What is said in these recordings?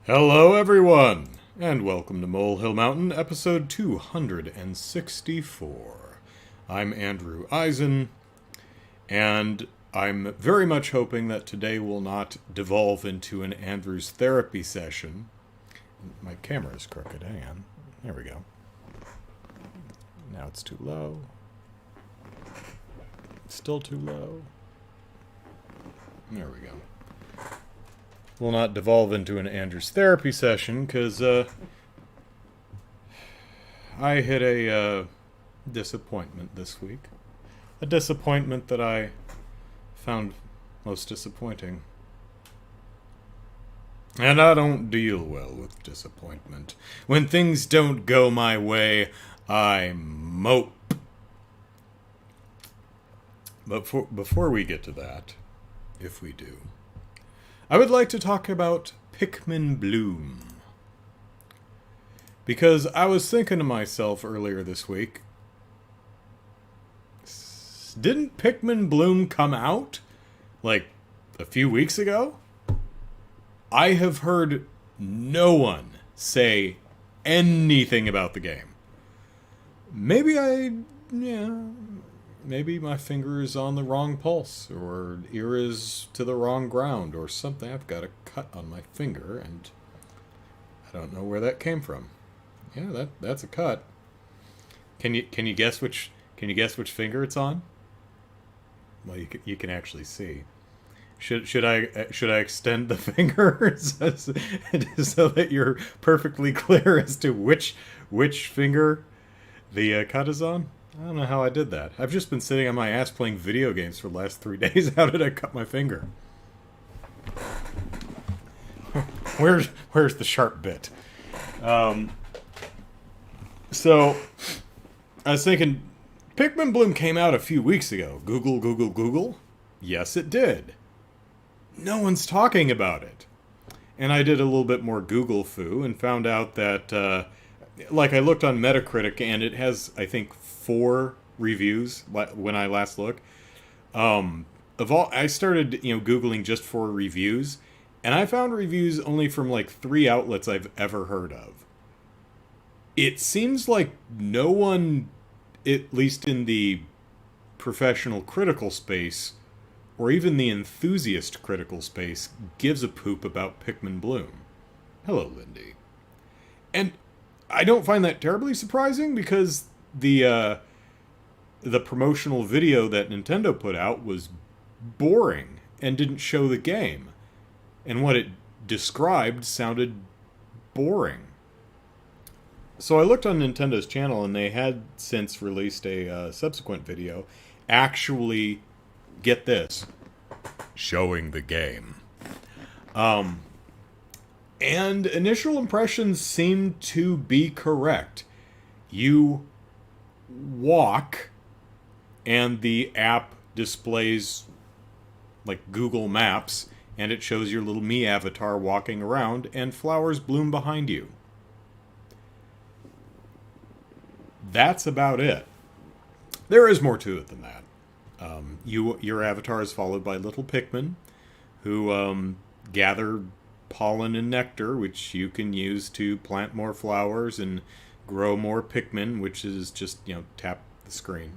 Hello, everyone, and welcome to Molehill Mountain, episode 264. I'm Andrew Eisen, and I'm very much hoping that today will not devolve into an Andrew's therapy session. My camera is crooked, hang on. There we go. Now it's too low. Still too low. There we go. Will not devolve into an Andrew's therapy session because I hit a disappointment this week. A disappointment that I found most disappointing. And I don't deal well with disappointment. When things don't go my way, I mope. But before we get to that, if we do, I would like to talk about Pikmin Bloom. Because I was thinking to myself earlier this week, didn't Pikmin Bloom come out like a few weeks ago? I have heard no one say anything about the game. Maybe maybe my finger is on the wrong pulse, or ear is to the wrong ground, or something. I've got a cut on my finger, and I don't know where that came from. Yeah, that's a cut. Can you guess which finger it's on? Well, you can actually see. Should I extend the finger so that you're perfectly clear as to which finger the cut is on? I don't know how I did that. I've just been sitting on my ass playing video games for the last 3 days. How did I cut my finger? Where's the sharp bit? So, I was thinking, Pikmin Bloom came out a few weeks ago. Google. Yes, it did. No one's talking about it. And I did a little bit more Google foo and found out that, I looked on Metacritic and it has, I think, 4 reviews when I last looked. I started, Googling just for reviews, and I found reviews only from 3 outlets I've ever heard of. It seems like no one, at least in the professional critical space, or even the enthusiast critical space, gives a poop about Pikmin Bloom. Hello, Lindy. And I don't find that terribly surprising because the promotional video that Nintendo put out was boring and didn't show the game. And what it described sounded boring. So I looked on Nintendo's channel and they had since released a subsequent video actually, get this, showing the game. And initial impressions seem to be correct. You walk, and the app displays like Google Maps, and it shows your little me avatar walking around, and flowers bloom behind you. That's about it. There is more to it than that. Your avatar is followed by little Pikmin, who gather pollen and nectar, which you can use to plant more flowers and grow more Pikmin, which is just, tap the screen.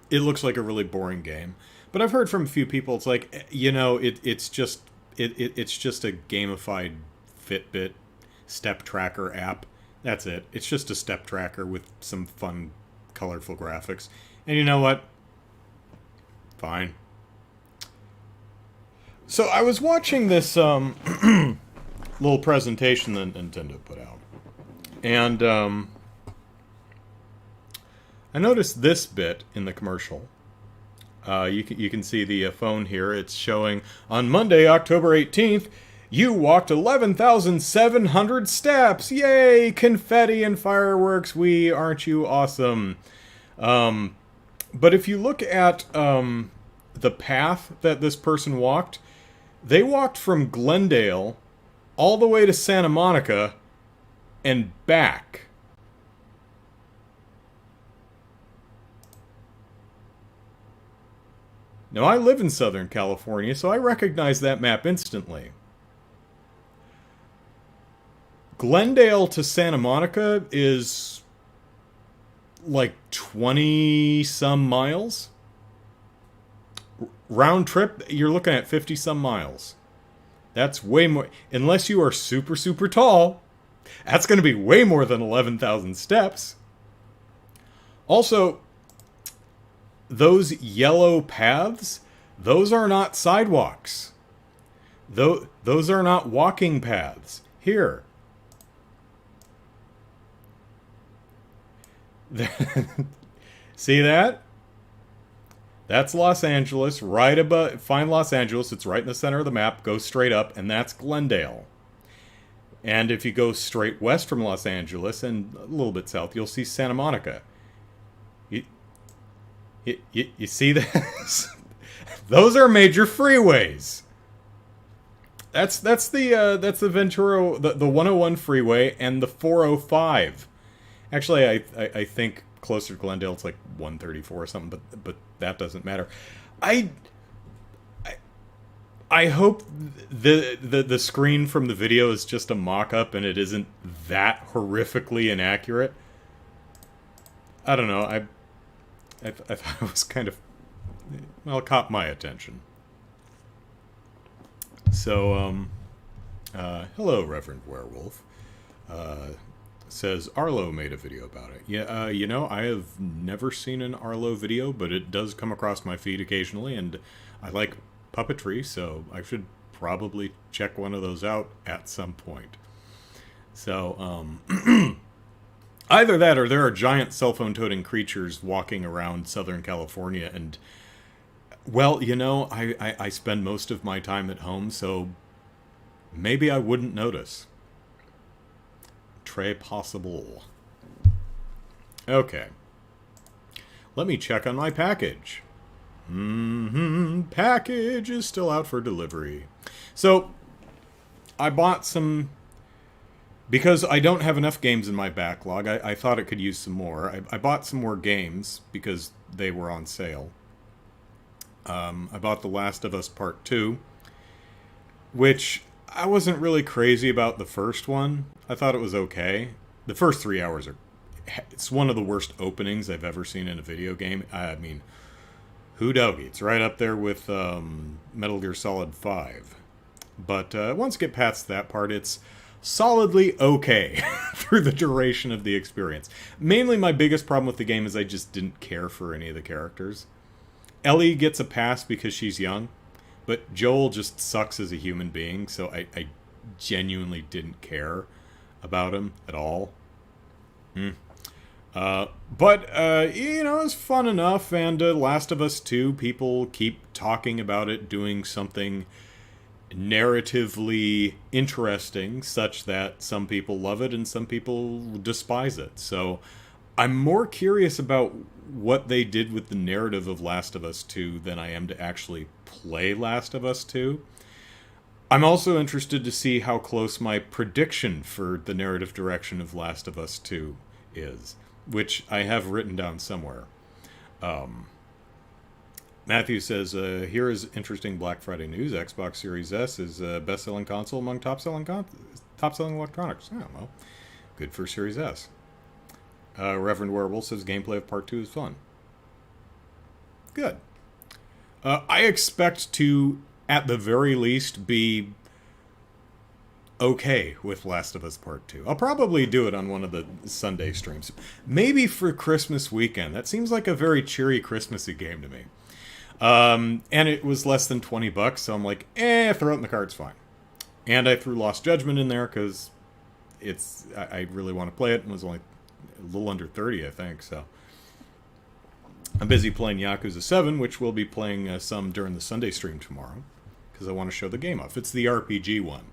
It looks like a really boring game, but I've heard from a few people it's like, it's just a gamified Fitbit step tracker app. That's it. It's just a step tracker with some fun, colorful graphics. And you know what? Fine. So I was watching this little presentation that Nintendo put out. And I noticed this bit in the commercial. You can see the phone here. It's showing, on Monday, October 18th, you walked 11,700 steps. Yay! Confetti and fireworks. Aren't you awesome? But if you look at the path that this person walked, they walked from Glendale all the way to Santa Monica and back. Now, I live in Southern California, so I recognize that map instantly. Glendale to Santa Monica is like 20 some miles. Round trip, you're looking at 50 some miles. That's way more. Unless you are super, super tall, that's going to be way more than 11,000 steps. Also, those yellow paths, those are not sidewalks. Those are not walking paths. Here. See that? That's Los Angeles, right above. Find Los Angeles, it's right in the center of the map. Go straight up, and that's Glendale. And if you go straight west from Los Angeles and a little bit south, you'll see Santa Monica. You see this? Those are major freeways. That's the Ventura, the 101 freeway and the 405. Actually, I think closer to Glendale it's like 134 or something, but that doesn't matter. I hope the screen from the video is just a mock-up and it isn't that horrifically inaccurate. I don't know. I thought it was kind of, well, it caught my attention. So, hello, Reverend Werewolf. Says Arlo made a video about it. Yeah, I have never seen an Arlo video, but it does come across my feed occasionally, and I like puppetry, so I should probably check one of those out at some point. So, either that or there are giant cell phone toting creatures walking around Southern California, and, well, I spend most of my time at home, so maybe I wouldn't notice. Très possible. Okay. Let me check on my package. Package is still out for delivery. So, I bought some... Because I don't have enough games in my backlog, I thought it could use some more. I bought some more games because they were on sale. I bought The Last of Us Part 2, which I wasn't really crazy about the first one. I thought it was okay. The first 3 hours it's one of the worst openings I've ever seen in a video game. I mean, who doggy? It's right up there with Metal Gear Solid 5. But once you get past that part, it's solidly okay through the duration of the experience. Mainly my biggest problem with the game is I just didn't care for any of the characters. Ellie gets a pass because she's young, but Joel just sucks as a human being, so I genuinely didn't care about him at all. But it was fun enough, and Last of Us 2, people keep talking about it doing something narratively interesting, such that some people love it and some people despise it. So I'm more curious about what they did with the narrative of Last of Us 2 than I am to actually play Last of Us 2. I'm also interested to see how close my prediction for the narrative direction of Last of Us 2 is, which I have written down somewhere. Matthew says, here is interesting Black Friday news. Xbox Series S is best-selling console among top-selling electronics. Oh, well, good for Series S. Reverend Werewolf says, gameplay of Part 2 is fun. Good. I expect to, at the very least, be okay with Last of Us Part 2. I'll probably do it on one of the Sunday streams. Maybe for Christmas weekend. That seems like a very cheery Christmassy game to me. And it was less than $20, so I'm like, throw it in the cart, it's fine. And I threw Lost Judgment in there because I really want to play it. It was only a little under 30, I think, so. I'm busy playing Yakuza 7, which we'll be playing some during the Sunday stream tomorrow, because I want to show the game off. It's the RPG one.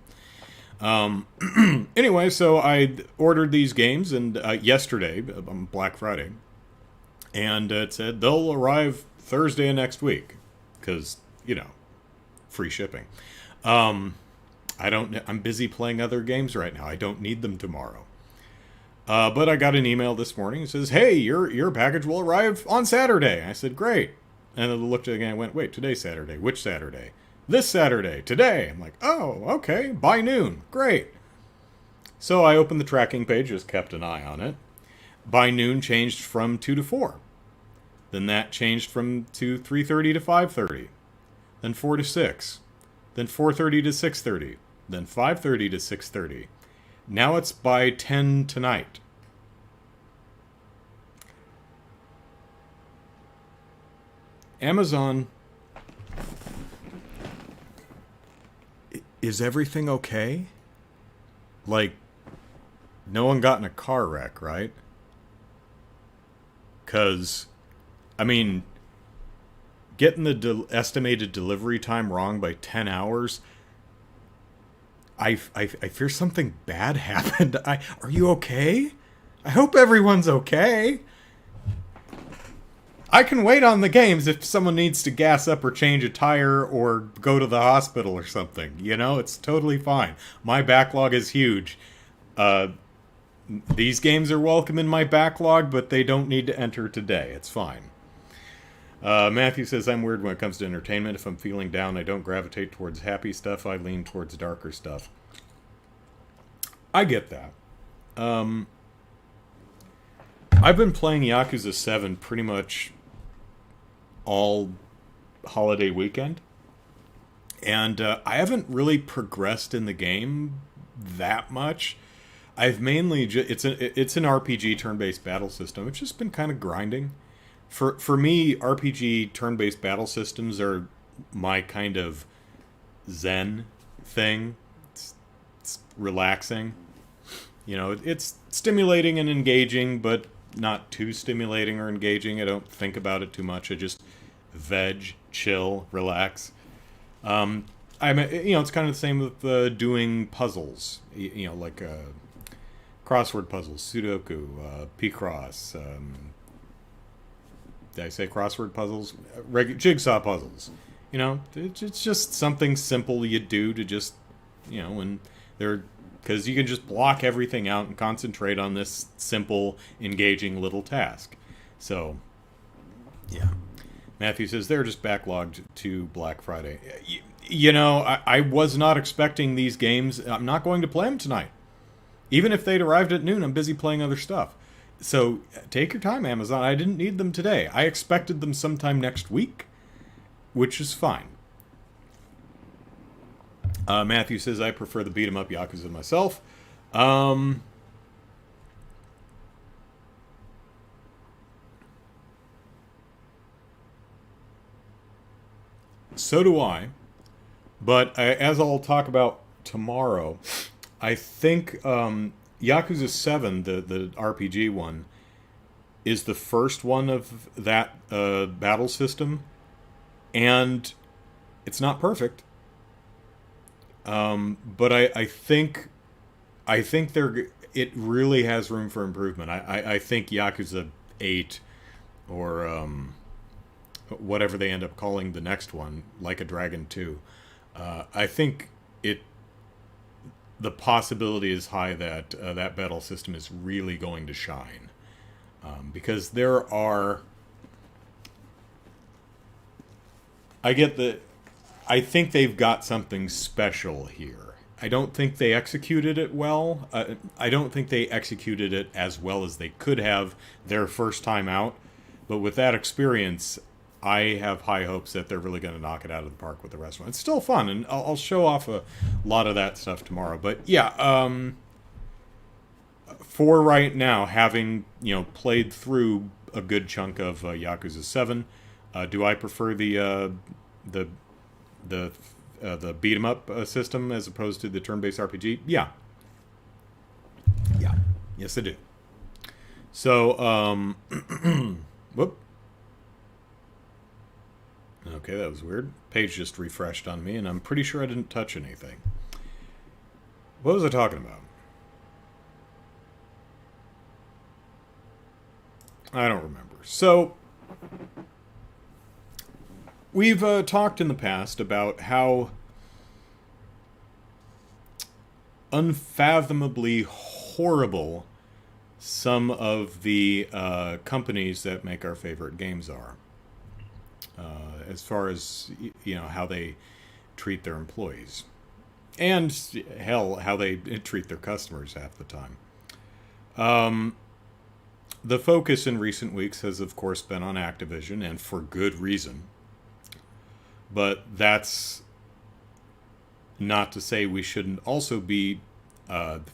Anyway, so I ordered these games and yesterday, on Black Friday, and it said they'll arrive Thursday of next week, because, free shipping. I'm busy playing other games right now. I don't need them tomorrow. But I got an email this morning that says, hey, your package will arrive on Saturday. I said, great. And I looked at it again and went, wait, today's Saturday. Which Saturday? This Saturday. Today. I'm like, oh, okay. By noon. Great. So I opened the tracking page, just kept an eye on it. By noon, changed from 2 to 4. Then that changed to 3:30 to 5:30. Then 4 to 6. Then 4:30 to 6:30. Then 5:30 to 6:30. Now it's by 10 tonight. Amazon, is everything okay? Like, no one got in a car wreck, right? Because, I mean, getting the estimated delivery time wrong by 10 hours, I fear something bad happened. Are you okay? I hope everyone's okay. I can wait on the games if someone needs to gas up or change a tire or go to the hospital or something. You know, it's totally fine. My backlog is huge. These games are welcome in my backlog, but they don't need to enter today. It's fine. Matthew says, I'm weird when it comes to entertainment. If I'm feeling down, I don't gravitate towards happy stuff. I lean towards darker stuff. I get that. I've been playing Yakuza 7 pretty much all holiday weekend. And I haven't really progressed in the game that much. I've mainly... it's an RPG turn-based battle system. It's just been kind of grinding. For me, RPG turn-based battle systems are my kind of zen thing. It's relaxing. You know, it's stimulating and engaging, but not too stimulating or engaging. I don't think about it too much. I just veg, chill, relax. It's kind of the same with doing puzzles. Like crossword puzzles, Sudoku, Picross. Did I say crossword puzzles? Jigsaw puzzles. You know, it's just something simple you do to just, when they're... Because you can just block everything out and concentrate on this simple, engaging little task. So, yeah. Matthew says they're just backlogged to Black Friday. I was not expecting these games. I'm not going to play them tonight. Even if they'd arrived at noon, I'm busy playing other stuff. So, take your time, Amazon. I didn't need them today. I expected them sometime next week, which is fine. Matthew says, I prefer the beat-em-up Yakuza myself. So do I. But as I'll talk about tomorrow, I think Yakuza 7, the RPG one, is the first one of that battle system. And it's not perfect. But I think it really has room for improvement. I think Yakuza 8 or whatever they end up calling the next one, Like a Dragon 2, I think the possibility is high that that battle system is really going to shine. Because there are... I think they've got something special here. I don't think they executed it well. I don't think they executed it as well as they could have their first time out. But with that experience, I have high hopes that they're really going to knock it out of the park with the rest of it. It's still fun, and I'll show off a lot of that stuff tomorrow. But yeah, for right now, having played through a good chunk of Yakuza 7, do I prefer the beat 'em up system as opposed to the turn-based RPG? Yeah. Yes, I do. So, whoop. Okay, that was weird. Page just refreshed on me, and I'm pretty sure I didn't touch anything. What was I talking about? I don't remember. So, we've talked in the past about how unfathomably horrible some of the companies that make our favorite games are. As far as, how they treat their employees. And, hell, how they treat their customers half the time. The focus in recent weeks has, of course, been on Activision, and for good reason. But that's not to say we shouldn't also be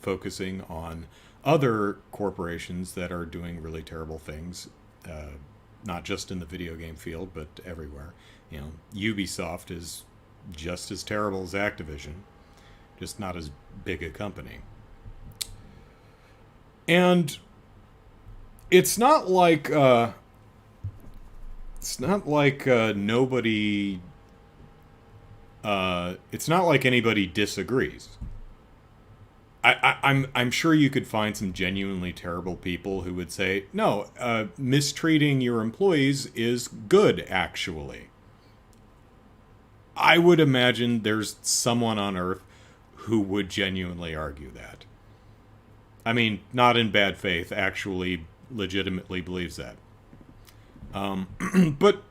focusing on other corporations that are doing really terrible things, not just in the video game field, but everywhere. You know, Ubisoft is just as terrible as Activision, just not as big a company. And it's not like nobody. It's not like anybody disagrees. I'm sure you could find some genuinely terrible people who would say, no, mistreating your employees is good, actually. I would imagine there's someone on Earth who would genuinely argue that. I mean, not in bad faith, actually legitimately believes that. But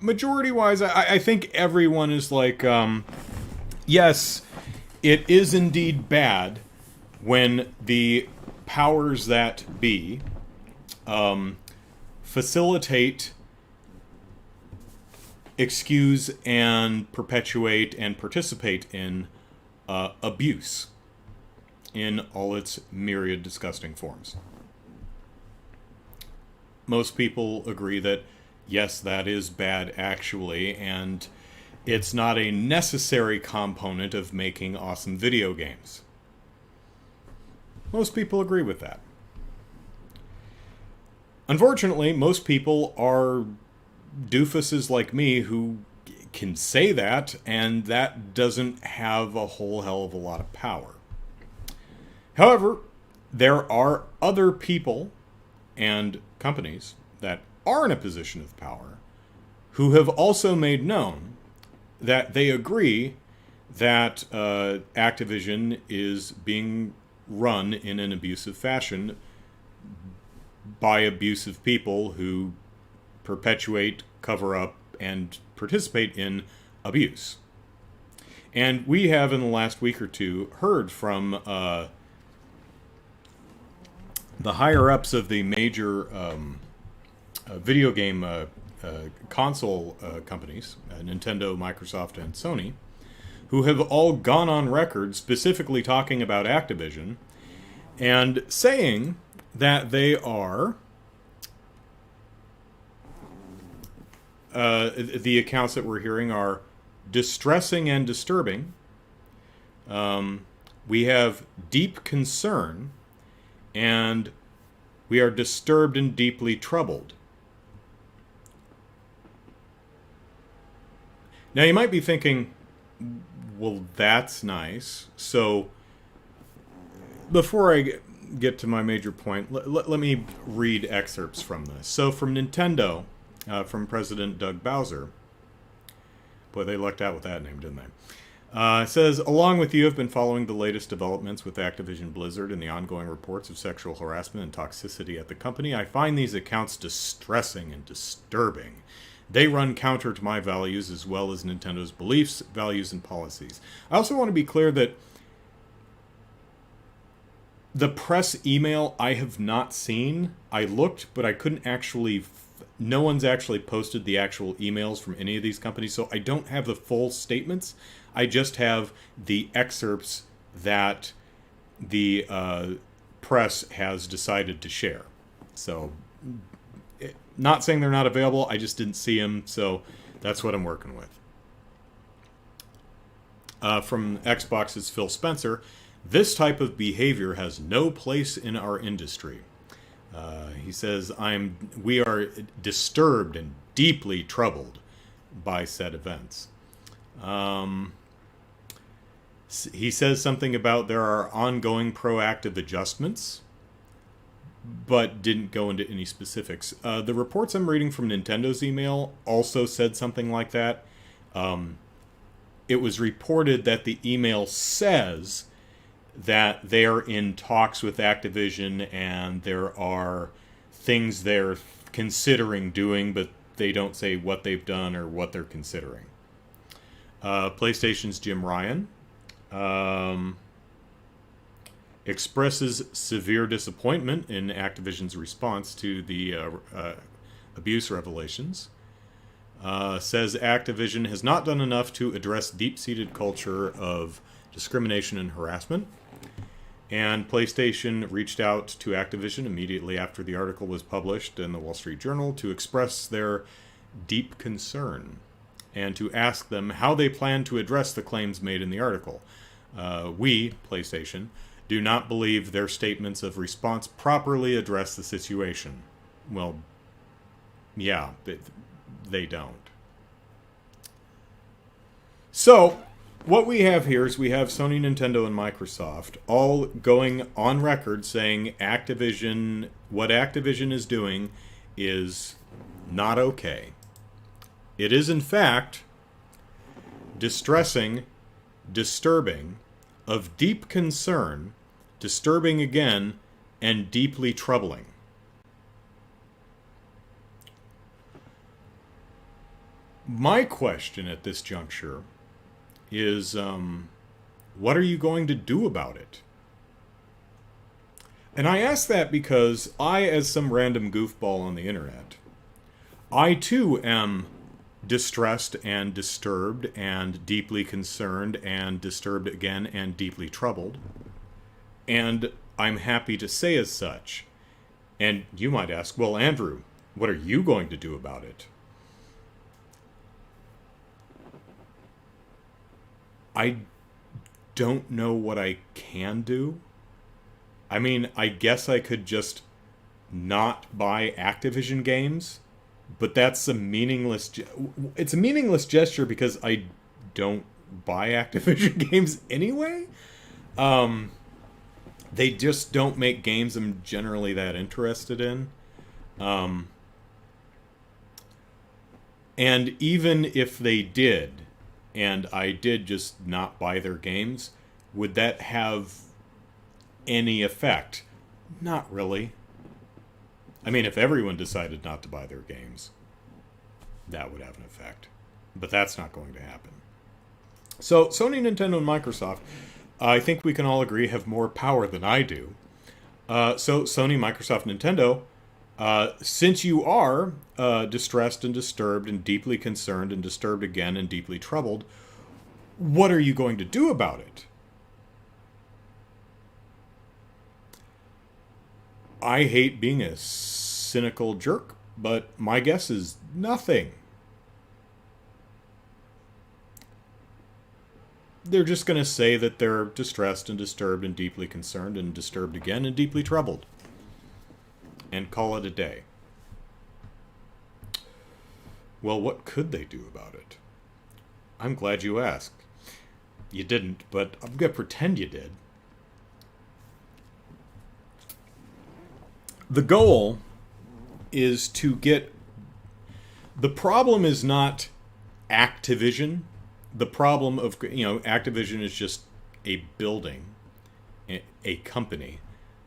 majority-wise, I think everyone is like, yes, it is indeed bad when the powers that be facilitate, excuse, and perpetuate and participate in abuse in all its myriad disgusting forms. Most people agree that, yes, that is bad actually, and it's not a necessary component of making awesome video games. Most people agree with that. Unfortunately, most people are doofuses like me who can say that, and that doesn't have a whole hell of a lot of power. However, there are other people and companies that are in a position of power who have also made known that they agree that Activision is being run in an abusive fashion by abusive people who perpetuate, cover up, and participate in abuse. And we have, in the last week or two, heard from the higher-ups of the major video game console companies, Nintendo, Microsoft, and Sony, who have all gone on record specifically talking about Activision and saying that they are, the accounts that we're hearing are distressing and disturbing. We have deep concern, and we are disturbed and deeply troubled. Now, you might be thinking, well, that's nice. So, before I get to my major point, let me read excerpts from this. So, from Nintendo, from President Doug Bowser. Boy, they lucked out with that name, didn't they? It says, along with you, have been following the latest developments with Activision Blizzard and the ongoing reports of sexual harassment and toxicity at the company. I find these accounts distressing and disturbing. They run counter to my values as well as Nintendo's beliefs, values, and policies. I also want to be clear that the press email I have not seen. I looked, but I couldn't actually... No one's actually posted the actual emails from any of these companies, so I don't have the full statements. I just have the excerpts that the press has decided to share. So, not saying they're not available, I just didn't see them, so that's what I'm working with. From Xbox's Phil Spencer, this type of behavior has no place in our industry. He says, we are disturbed and deeply troubled by said events. He says something about there are ongoing proactive adjustments, but didn't go into any specifics. The reports I'm reading from Nintendo's email also said something like that. It was reported that the email says that they're in talks with Activision and there are things they're considering doing, but they don't say what they've done or what they're considering. PlayStation's Jim Ryan Um, expresses severe disappointment in Activision's response to the abuse revelations. Says Activision has not done enough to address deep-seated culture of discrimination and harassment. And PlayStation reached out to Activision immediately after the article was published in the Wall Street Journal to express their deep concern and to ask them how they plan to address the claims made in the article. We, PlayStation, do not believe their statements of response properly address the situation. Well, yeah, they don't. So, what we have here is we have Sony, Nintendo, and Microsoft all going on record saying what Activision is doing is not okay. It is, in fact, distressing, disturbing, of deep concern, disturbing again, and deeply troubling. My question at this juncture is, what are you going to do about it? And I ask that because I, as some random goofball on the internet, I too am distressed and disturbed and deeply concerned and disturbed again and deeply troubled. And I'm happy to say as such. And you might ask, well, Andrew, what are you going to do about it? I don't know what I can do. I mean, I guess I could just not buy Activision games, but that's a meaningless... It's a meaningless gesture because I don't buy Activision games anyway. They just don't make games I'm generally that interested in. And even if they did, and I did just not buy their games, would that have any effect? Not really. I mean, if everyone decided not to buy their games, that would have an effect. But that's not going to happen. So, Sony, Nintendo, and Microsoft, I think we can all agree, have more power than I do. So, Sony, Microsoft, Nintendo, since you are distressed and disturbed and deeply concerned and disturbed again and deeply troubled, what are you going to do about it? I hate being a cynical jerk, but my guess is nothing. They're just going to say that they're distressed and disturbed and deeply concerned and disturbed again and deeply troubled. And call it a day. Well, what could they do about it? I'm glad you asked. You didn't, but I'm going to pretend you did. The goal is to get... The problem is not Activision. The problem of, Activision is just a building, a company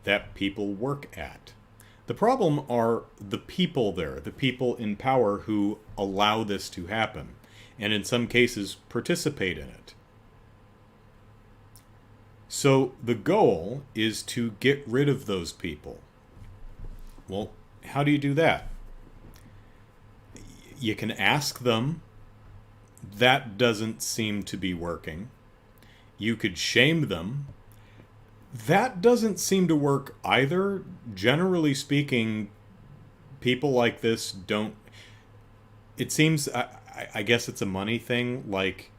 that people work at. The problem are the people there, the people in power who allow this to happen, and in some cases participate in it. So the goal is to get rid of those people. Well, how do you do that? You can ask them. That doesn't seem to be working. You could shame them. That doesn't seem to work either. Generally speaking, people like this don't... It seems... I guess it's a money thing. Like,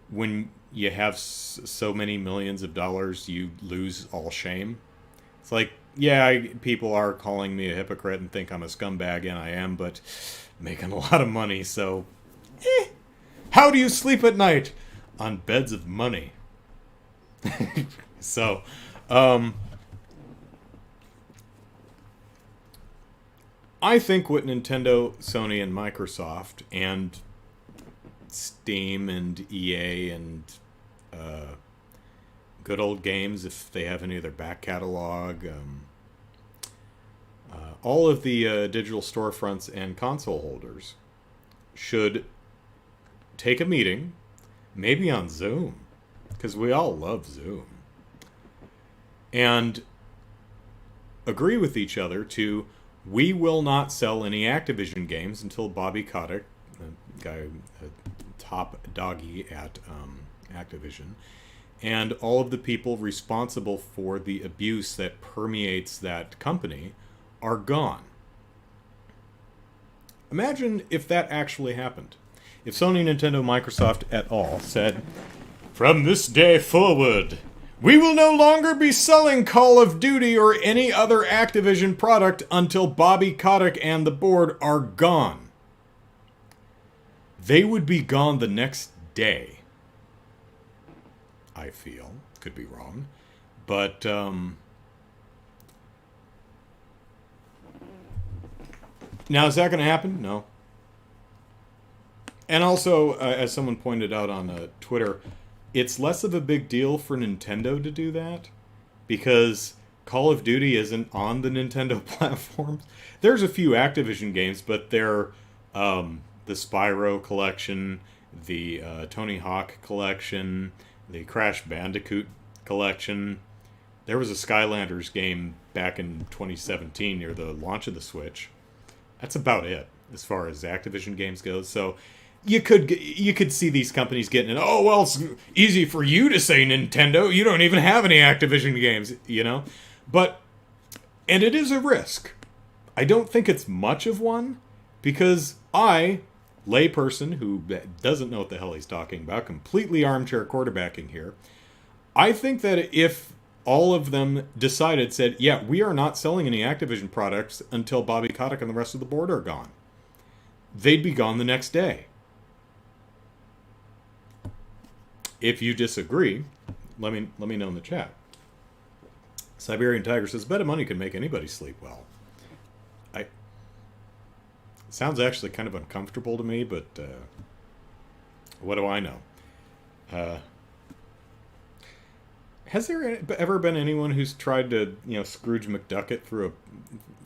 when you have so many millions of dollars, you lose all shame. It's like, yeah, people are calling me a hypocrite and think I'm a scumbag, and I am, but making a lot of money, so... How do you sleep at night? On beds of money. So, I think what Nintendo, Sony, and Microsoft, and Steam, and EA, and Good Old Games, if they have any of their back catalog, all of the digital storefronts and console holders should take a meeting, maybe on Zoom, because we all love Zoom. And agree with each other to, we will not sell any Activision games until Bobby Kotick, a guy, a top doggy at Activision, and all of the people responsible for the abuse that permeates that company are gone. Imagine if that actually happened. If Sony, Nintendo, Microsoft et al. Said, from this day forward, we will no longer be selling Call of Duty or any other Activision product until Bobby Kotick and the board are gone. They would be gone the next day. I feel. Could be wrong. But, now, is that going to happen? No. And also, as someone pointed out on Twitter, it's less of a big deal for Nintendo to do that because Call of Duty isn't on the Nintendo platforms. There's a few Activision games, but they're the Spyro collection, the Tony Hawk collection, the Crash Bandicoot collection. There was a Skylanders game back in 2017 near the launch of the Switch. That's about it as far as Activision games goes. So you could see these companies getting it. Oh, well, it's easy for you to say, Nintendo. You don't even have any Activision games, you know? But, and it is a risk. I don't think it's much of one, because I, layperson who doesn't know what the hell he's talking about, completely armchair quarterbacking here, I think that if all of them said, yeah, we are not selling any Activision products until Bobby Kotick and the rest of the board are gone, they'd be gone the next day. If you disagree, let me know in the chat. Siberian Tiger says, bet of money can make anybody sleep well. Sounds actually kind of uncomfortable to me, but what do I know? Has there ever been anyone who's tried to, Scrooge McDuck it through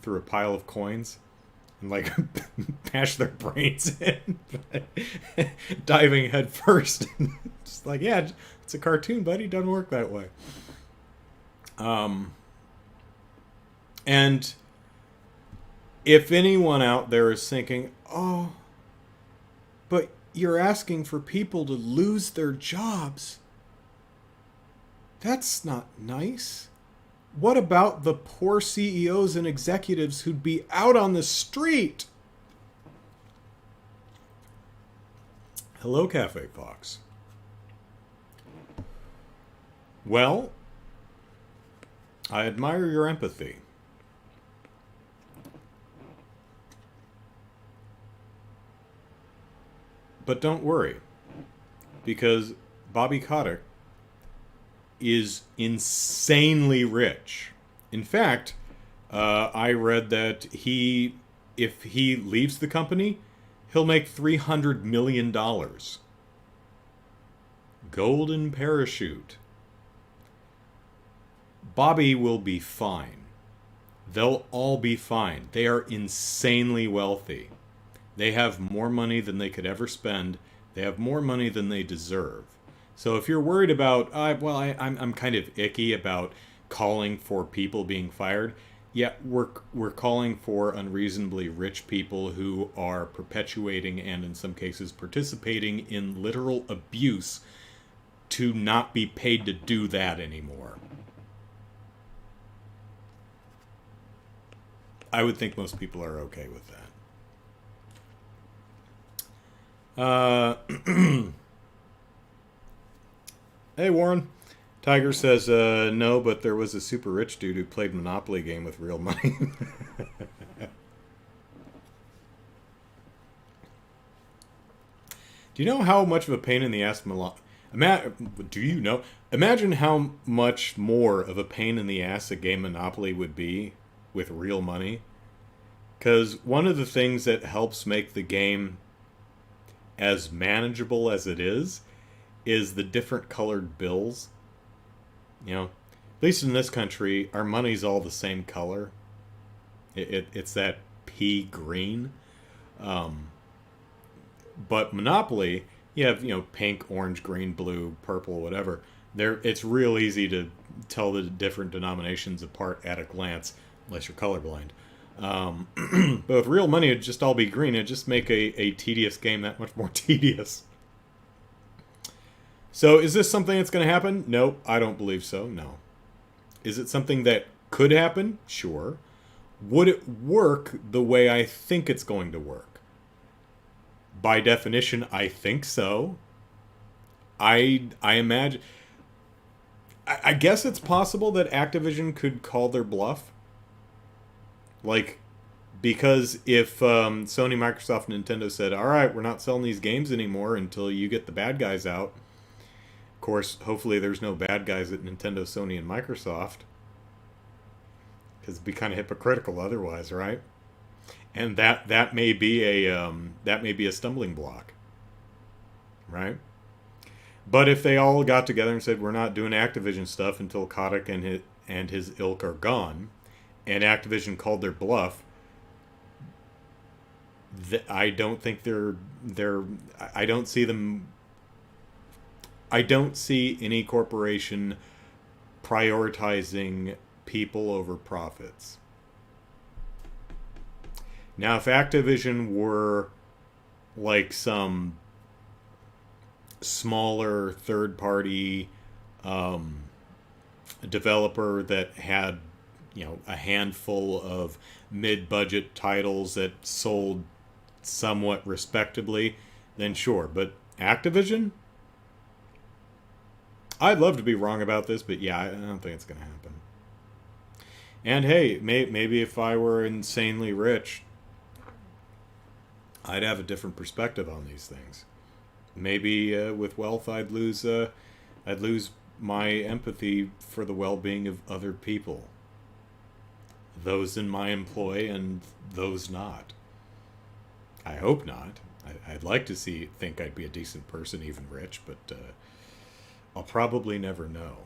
a pile of coins and like bash their brains in, diving head first? Just like, yeah, it's a cartoon, buddy. It doesn't work that way. And if anyone out there is thinking, oh, but you're asking for people to lose their jobs, that's not nice. What about the poor CEOs and executives who'd be out on the street? Hello, Cafe Fox. Well, I admire your empathy. But don't worry, because Bobby Kotick is insanely rich. In fact, I read that if he leaves the company, he'll make $300 million. Golden parachute. Bobby will be fine. They'll all be fine. They are insanely wealthy. They have more money than they could ever spend. They have more money than they deserve. So if you're worried about, I'm kind of icky about calling for people being fired. Yeah, we're calling for unreasonably rich people who are perpetuating and in some cases participating in literal abuse to not be paid to do that anymore. I would think most people are okay with that. Hey, Warren. Tiger says, no, but there was a super rich dude who played Monopoly game with real money. Do you know how much of a pain in the ass do you know? Imagine how much more of a pain in the ass a game Monopoly would be with real money. Because one of the things that helps make the game as manageable as it is the different colored bills. At least in this country, our money's all the same color. It's that pea green. But Monopoly, you have, pink, orange, green, blue, purple, whatever. It's real easy to tell the different denominations apart at a glance, unless you're colorblind. But with real money, it'd just all be green. It'd just make a tedious game that much more tedious. So is this something that's going to happen? Nope, I don't believe so, no. Is it something that could happen? Sure. Would it work the way I think it's going to work? By definition, I think so. I imagine... I guess it's possible that Activision could call their bluff. Like, because if Sony, Microsoft, and Nintendo said, all right, we're not selling these games anymore until you get the bad guys out. Of course, hopefully there's no bad guys at Nintendo, Sony, and Microsoft. Because it'd be kind of hypocritical otherwise, right? And that may be a stumbling block, right? But if they all got together and said, we're not doing Activision stuff until Kotick and his ilk are gone, and Activision called their bluff, I don't think I don't see them... I don't see any corporation prioritizing people over profits. Now, if Activision were like some smaller third-party developer that had, a handful of mid-budget titles that sold somewhat respectably, then sure. But Activision? I'd love to be wrong about this, but yeah, I don't think it's going to happen. And hey, maybe if I were insanely rich, I'd have a different perspective on these things. Maybe with wealth, I'd lose my empathy for the well-being of other people, those in my employ and those not. I hope not. I'd like to think I'd be a decent person, even rich, but I'll probably never know.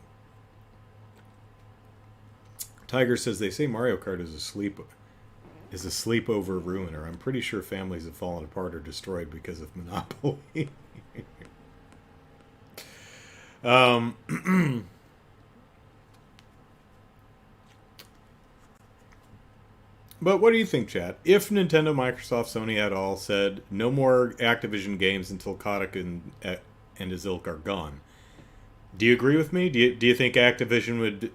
Tiger says they say Mario Kart is a sleepover ruiner. I'm pretty sure families have fallen apart or destroyed because of Monopoly. But what do you think, chat? If Nintendo, Microsoft, Sony had all said no more Activision games until Kotick and his ilk are gone, do you agree with me? Do you think Activision would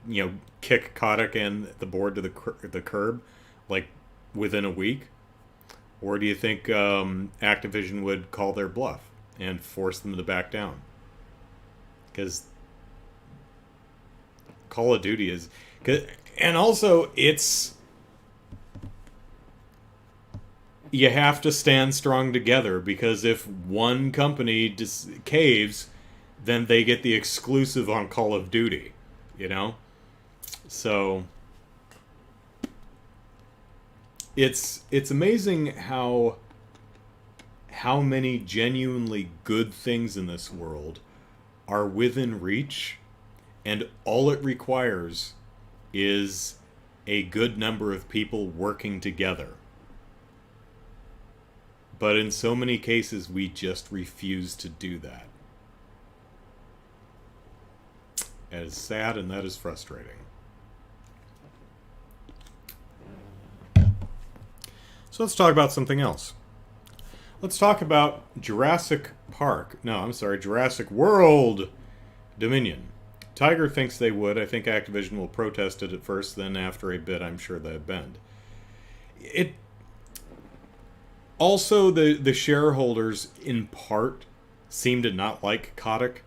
kick Kotick and the board to the curb like within a week, or do you think Activision would call their bluff and force them to back down? Because Call of Duty is, and also it's. You have to stand strong together, because if one company caves, then they get the exclusive on Call of Duty, So it's amazing how many genuinely good things in this world are within reach, and all it requires is a good number of people working together. But in so many cases, we just refuse to do that. That is sad, and that is frustrating. So let's talk about something else. Let's talk about Jurassic World Dominion. Tiger thinks they would. I think Activision will protest it at first, then after a bit, I'm sure they'll bend. Also, the shareholders, in part, seem to not like Kotick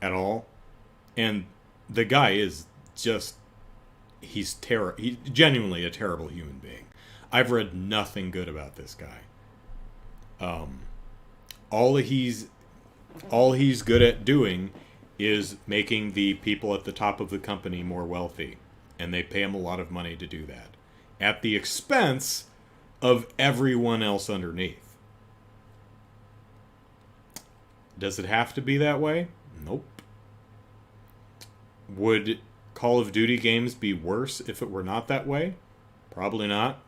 at all. And the guy is just... He's genuinely a terrible human being. I've read nothing good about this guy. All he's good at doing is making the people at the top of the company more wealthy. And they pay him a lot of money to do that. At the expense of everyone else underneath. Does it have to be that way? Nope. Would Call of Duty games be worse if it were not that way? Probably not.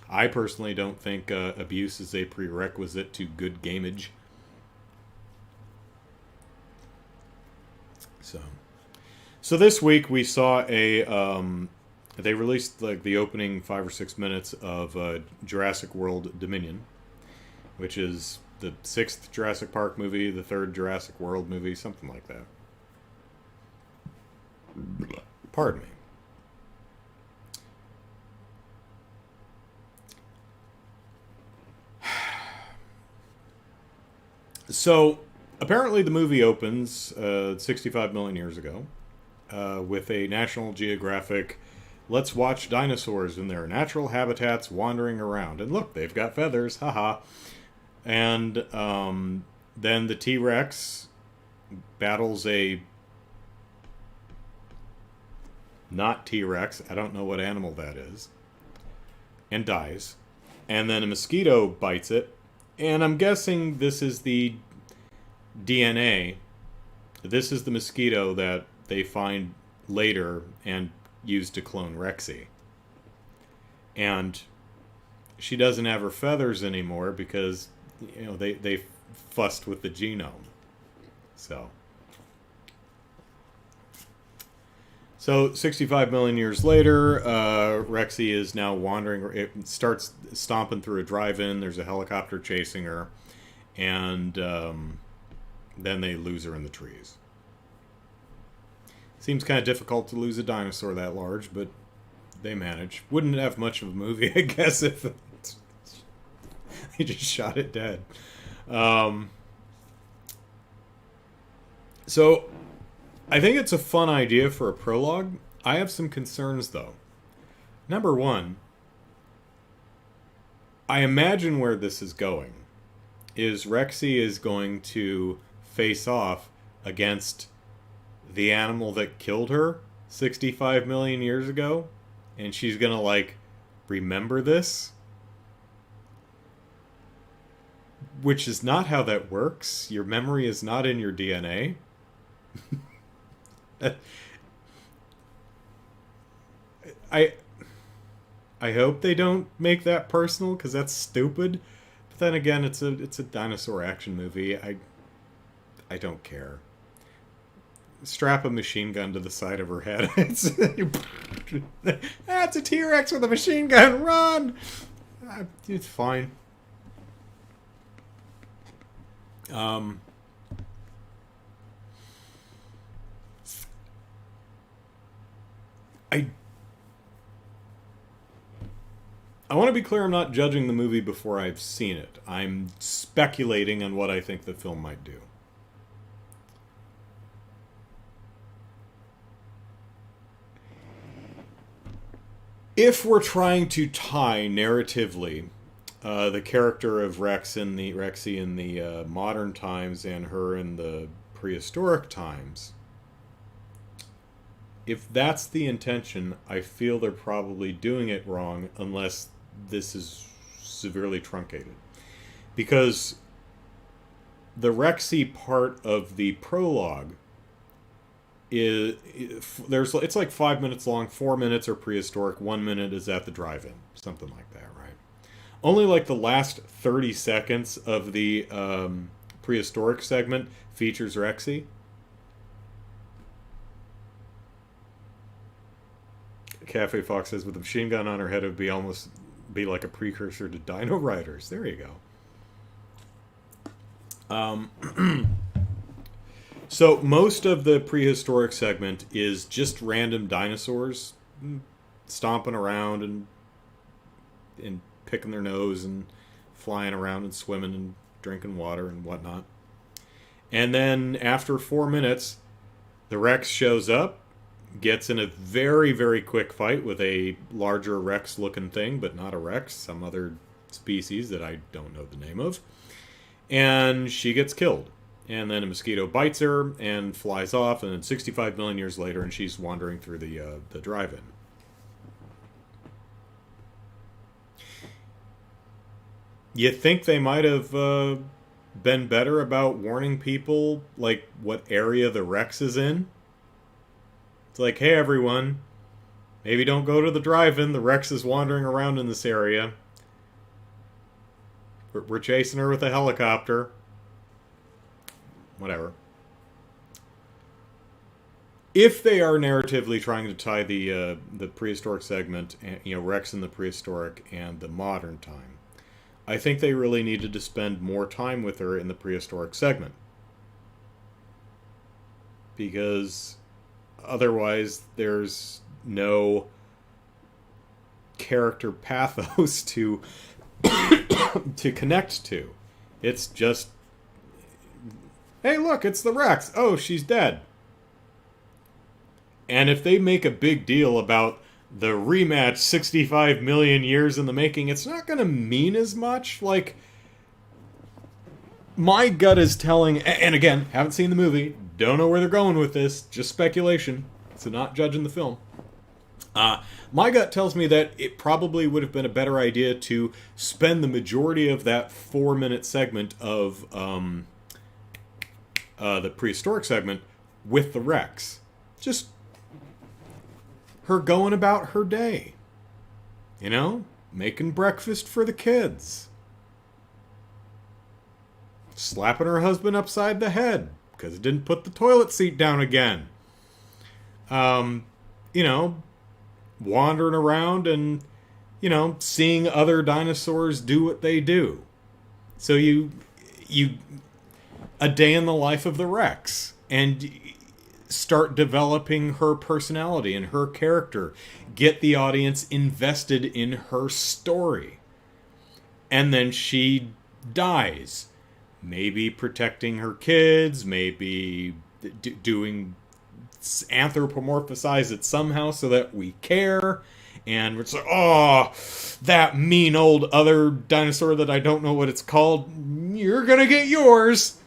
I personally don't think abuse is a prerequisite to good gameage. So, so this week we saw a. They released like the opening 5 or 6 minutes of Jurassic World Dominion, which is the 6th Jurassic Park movie, the 3rd Jurassic World movie, something like that. Pardon me. So, apparently the movie opens 65 million years ago with a National Geographic "Let's watch dinosaurs in their natural habitats wandering around." And look, they've got feathers, haha. And then the T-Rex battles a not T-Rex, I don't know what animal that is, and dies. And then a mosquito bites it. And I'm guessing this is the DNA. This is the mosquito that they find later and use to clone Rexy. And she doesn't have her feathers anymore because, you know, they fussed with the genome. So 65 million years later, Rexy is now wandering. It starts stomping through a drive-in. There's a helicopter chasing her. And then they lose her in the trees. Seems kind of difficult to lose a dinosaur that large, but they manage. Wouldn't have much of a movie, I guess, if they just shot it dead. So, I think it's a fun idea for a prologue. I have some concerns, though. Number one, I imagine where this is going is Rexy is going to face off against the animal that killed her 65 million years ago, and she's gonna, like, remember this. Which is not how that works. Your memory is not in your DNA. I hope they don't make that personal, because that's stupid. But then again, it's a dinosaur action movie. I don't care. Strap a machine gun to the side of her head. It's a T-Rex with a machine gun. Run! It's fine. I want to be clear, I'm not judging the movie before I've seen it. I'm speculating on what I think the film might do. If we're trying to tie narratively the character of Rexy in the modern times and her in the prehistoric times, if that's the intention, I feel they're probably doing it wrong unless this is severely truncated. Because the Rexy part of the prologue it's like 5 minutes long. 4 minutes are prehistoric, 1 minute is at the drive-in, something like that, right? Only like the last 30 seconds of the prehistoric segment features Rexy. Cafe Fox says, with a machine gun on her head, it would almost be like a precursor to Dino Riders. There you go. So most of the prehistoric segment is just random dinosaurs stomping around and picking their nose and flying around and swimming and drinking water and whatnot. And then after 4 minutes, the Rex shows up, gets in a very, very quick fight with a larger Rex-looking thing, but not a Rex, some other species that I don't know the name of. And she gets killed. And then a mosquito bites her and flies off, and then 65 million years later, and she's wandering through the drive-in. You think they might have been better about warning people, like, what area the Rex is in? It's like, hey, everyone, maybe don't go to the drive-in. The Rex is wandering around in this area. We're chasing her with a helicopter. Whatever. if they are narratively trying to tie the prehistoric segment, Rex in the prehistoric and the modern time, I think they really needed to spend more time with her in the prehistoric segment. Because otherwise there's no character pathos to to connect to. It's just, hey, look, it's the Rex. Oh, she's dead. And if they make a big deal about the rematch 65 million years in the making, it's not going to mean as much. Like, my gut is telling, and again, haven't seen the movie, don't know where they're going with this, just speculation, so not judging the film. My gut tells me that it probably would have been a better idea to spend the majority of that 4-minute segment of the prehistoric segment with the Rex. Just her going about her day. Making breakfast for the kids. Slapping her husband upside the head because he didn't put the toilet seat down again. Wandering around and, seeing other dinosaurs do what they do. So you a day in the life of the Rex, and start developing her personality and her character. Get the audience invested in her story. And then she dies. Maybe protecting her kids, maybe doing anthropomorphize it somehow so that we care, and it's like, oh, that mean old other dinosaur that I don't know what it's called, you're gonna get yours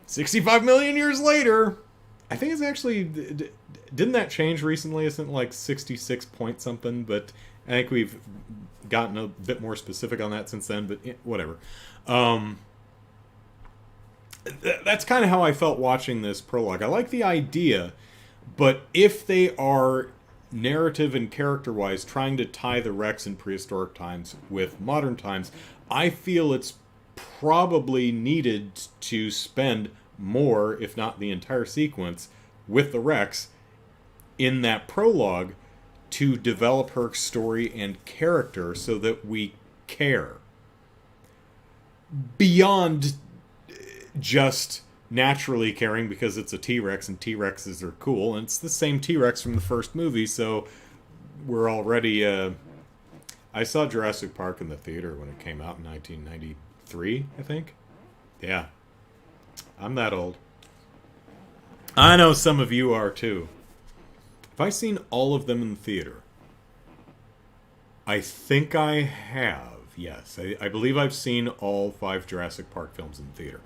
65 million years later. I think it's actually, didn't that change recently? Isn't it like 66 point something? But I think we've gotten a bit more specific on that since then, but whatever. That's kind of how I felt watching this prologue. I like the idea, but if they are narrative and character-wise trying to tie the Rex in prehistoric times with modern times, I feel it's probably needed to spend more, if not the entire sequence, with the Rex in that prologue to develop her story and character so that we care. Beyond just naturally caring because it's a T-Rex and T-Rexes are cool, and it's the same T-Rex from the first movie, so we're already I saw Jurassic Park in the theater when it came out in 1993, I think. Yeah. I'm that old. I know some of you are too. Have I seen all of them in the theater? I think I have, yes. I believe I've seen all 5 Jurassic Park films in the theater.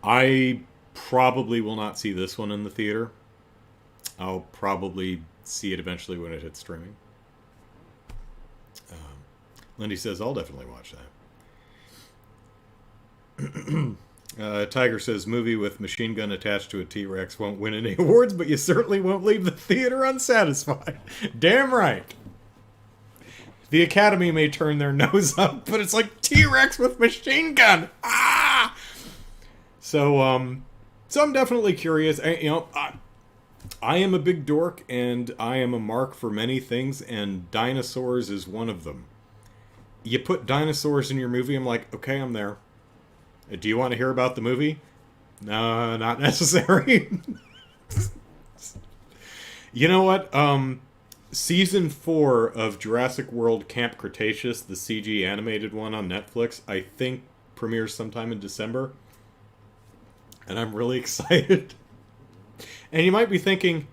I probably will not see this one in the theater. I'll probably see it eventually when it hits streaming. Lindy says, I'll definitely watch that. Tiger says, movie with machine gun attached to a T-Rex won't win any awards, but you certainly won't leave the theater unsatisfied. Damn right. The Academy may turn their nose up, but it's like T-Rex with machine gun. Ah! So I'm definitely curious. I am a big dork, and I am a mark for many things, and dinosaurs is one of them. You put dinosaurs in your movie, I'm like, okay, I'm there. Do you want to hear about the movie? No, not necessary. You know what? Season 4 of Jurassic World Camp Cretaceous, the CG animated one on Netflix, I think premieres sometime in December. And I'm really excited. And you might be thinking,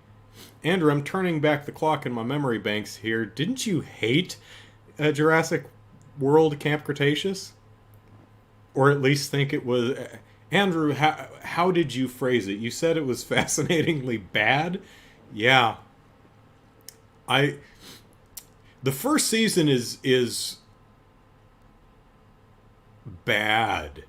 Andrew, I'm turning back the clock in my memory banks here. Didn't you hate Jurassic World Camp Cretaceous? Or at least think it was... Andrew, how did you phrase it? You said it was fascinatingly bad? Yeah. The first season is bad,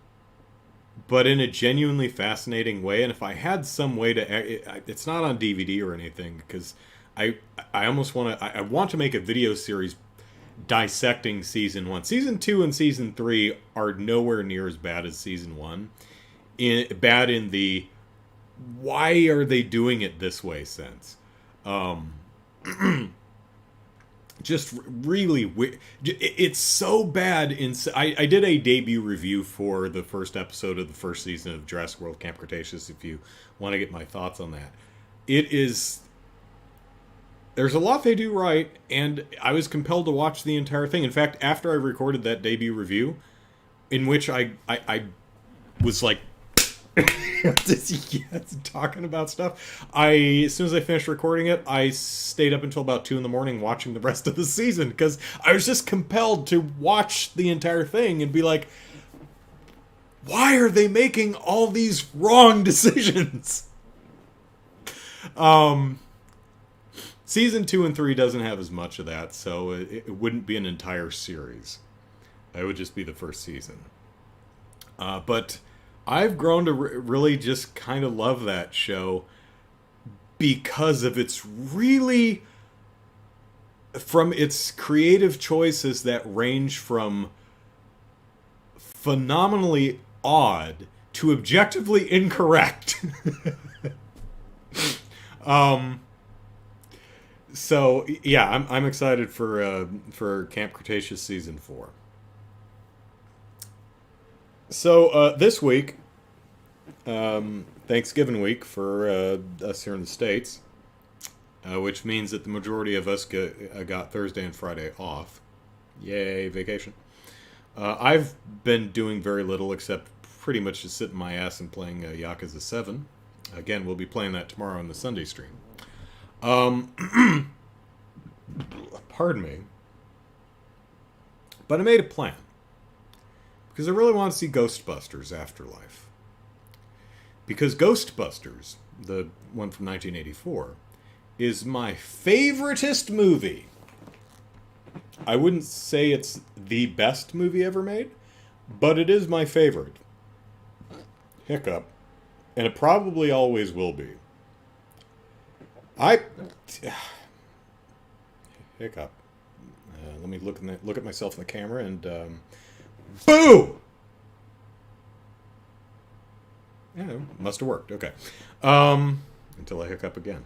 but in a genuinely fascinating way. And if I had some way to... It's not on DVD or anything, because I almost want to... I want to make a video series dissecting Season 1. Season 2 and Season 3 are nowhere near as bad as Season 1. Bad in the... Why are they doing it this way sense. Um, just really it's so bad. I did a debut review for the first episode of the first season of Jurassic World Camp Cretaceous, if you want to get my thoughts on that. It is, there's a lot they do right, and I was compelled to watch the entire thing. In fact, after I recorded that debut review, in which I was like talking about stuff, as soon as I finished recording it, I stayed up until about 2 a.m. watching the rest of the season, because I was just compelled to watch the entire thing and be like, why are they making all these wrong decisions? Season 2 and 3 doesn't have as much of that, so it wouldn't be an entire series. It would just be the first season. But I've grown to really just kind of love that show because of its really, from its creative choices that range from phenomenally odd to objectively incorrect. So yeah, I'm excited for Camp Cretaceous season 4. So this week, Thanksgiving week for us here in the States, which means that the majority of us got Thursday and Friday off. Yay, vacation. I've been doing very little except pretty much just sitting my ass and playing Yakuza 7. Again, we'll be playing that tomorrow in the Sunday stream. Pardon me. But I made a plan. Because I really want to see Ghostbusters Afterlife. Because Ghostbusters, the one from 1984, is my favoritist movie. I wouldn't say it's the best movie ever made, but it is my favorite. Hiccup. And it probably always will be. Hiccup. Let me look at myself in the camera and... Boo! Yeah, must have worked. Okay. Until I hiccup again.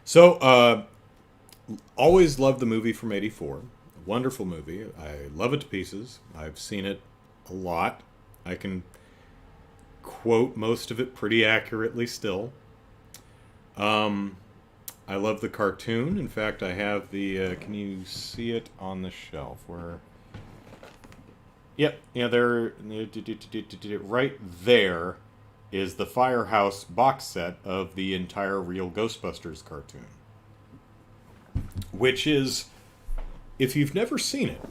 So, always loved the movie from '84. Wonderful movie. I love it to pieces. I've seen it a lot. I can quote most of it pretty accurately still. I love the cartoon. In fact, I have the... can you see it on the shelf? Where... Yep. Yeah, there... Right there is the Firehouse box set of the entire real Ghostbusters cartoon. Which is... If you've never seen it,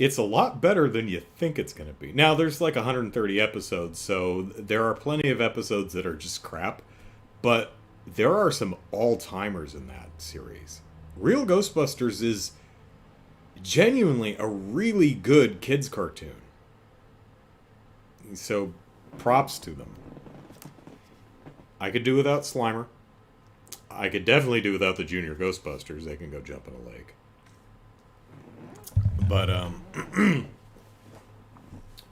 it's a lot better than you think it's going to be. Now, there's like 130 episodes, so there are plenty of episodes that are just crap. But there are some all-timers in that series. Real Ghostbusters is genuinely a really good kids cartoon. So, props to them. I could do without Slimer. I could definitely do without the Junior Ghostbusters. They can go jump in a lake. But,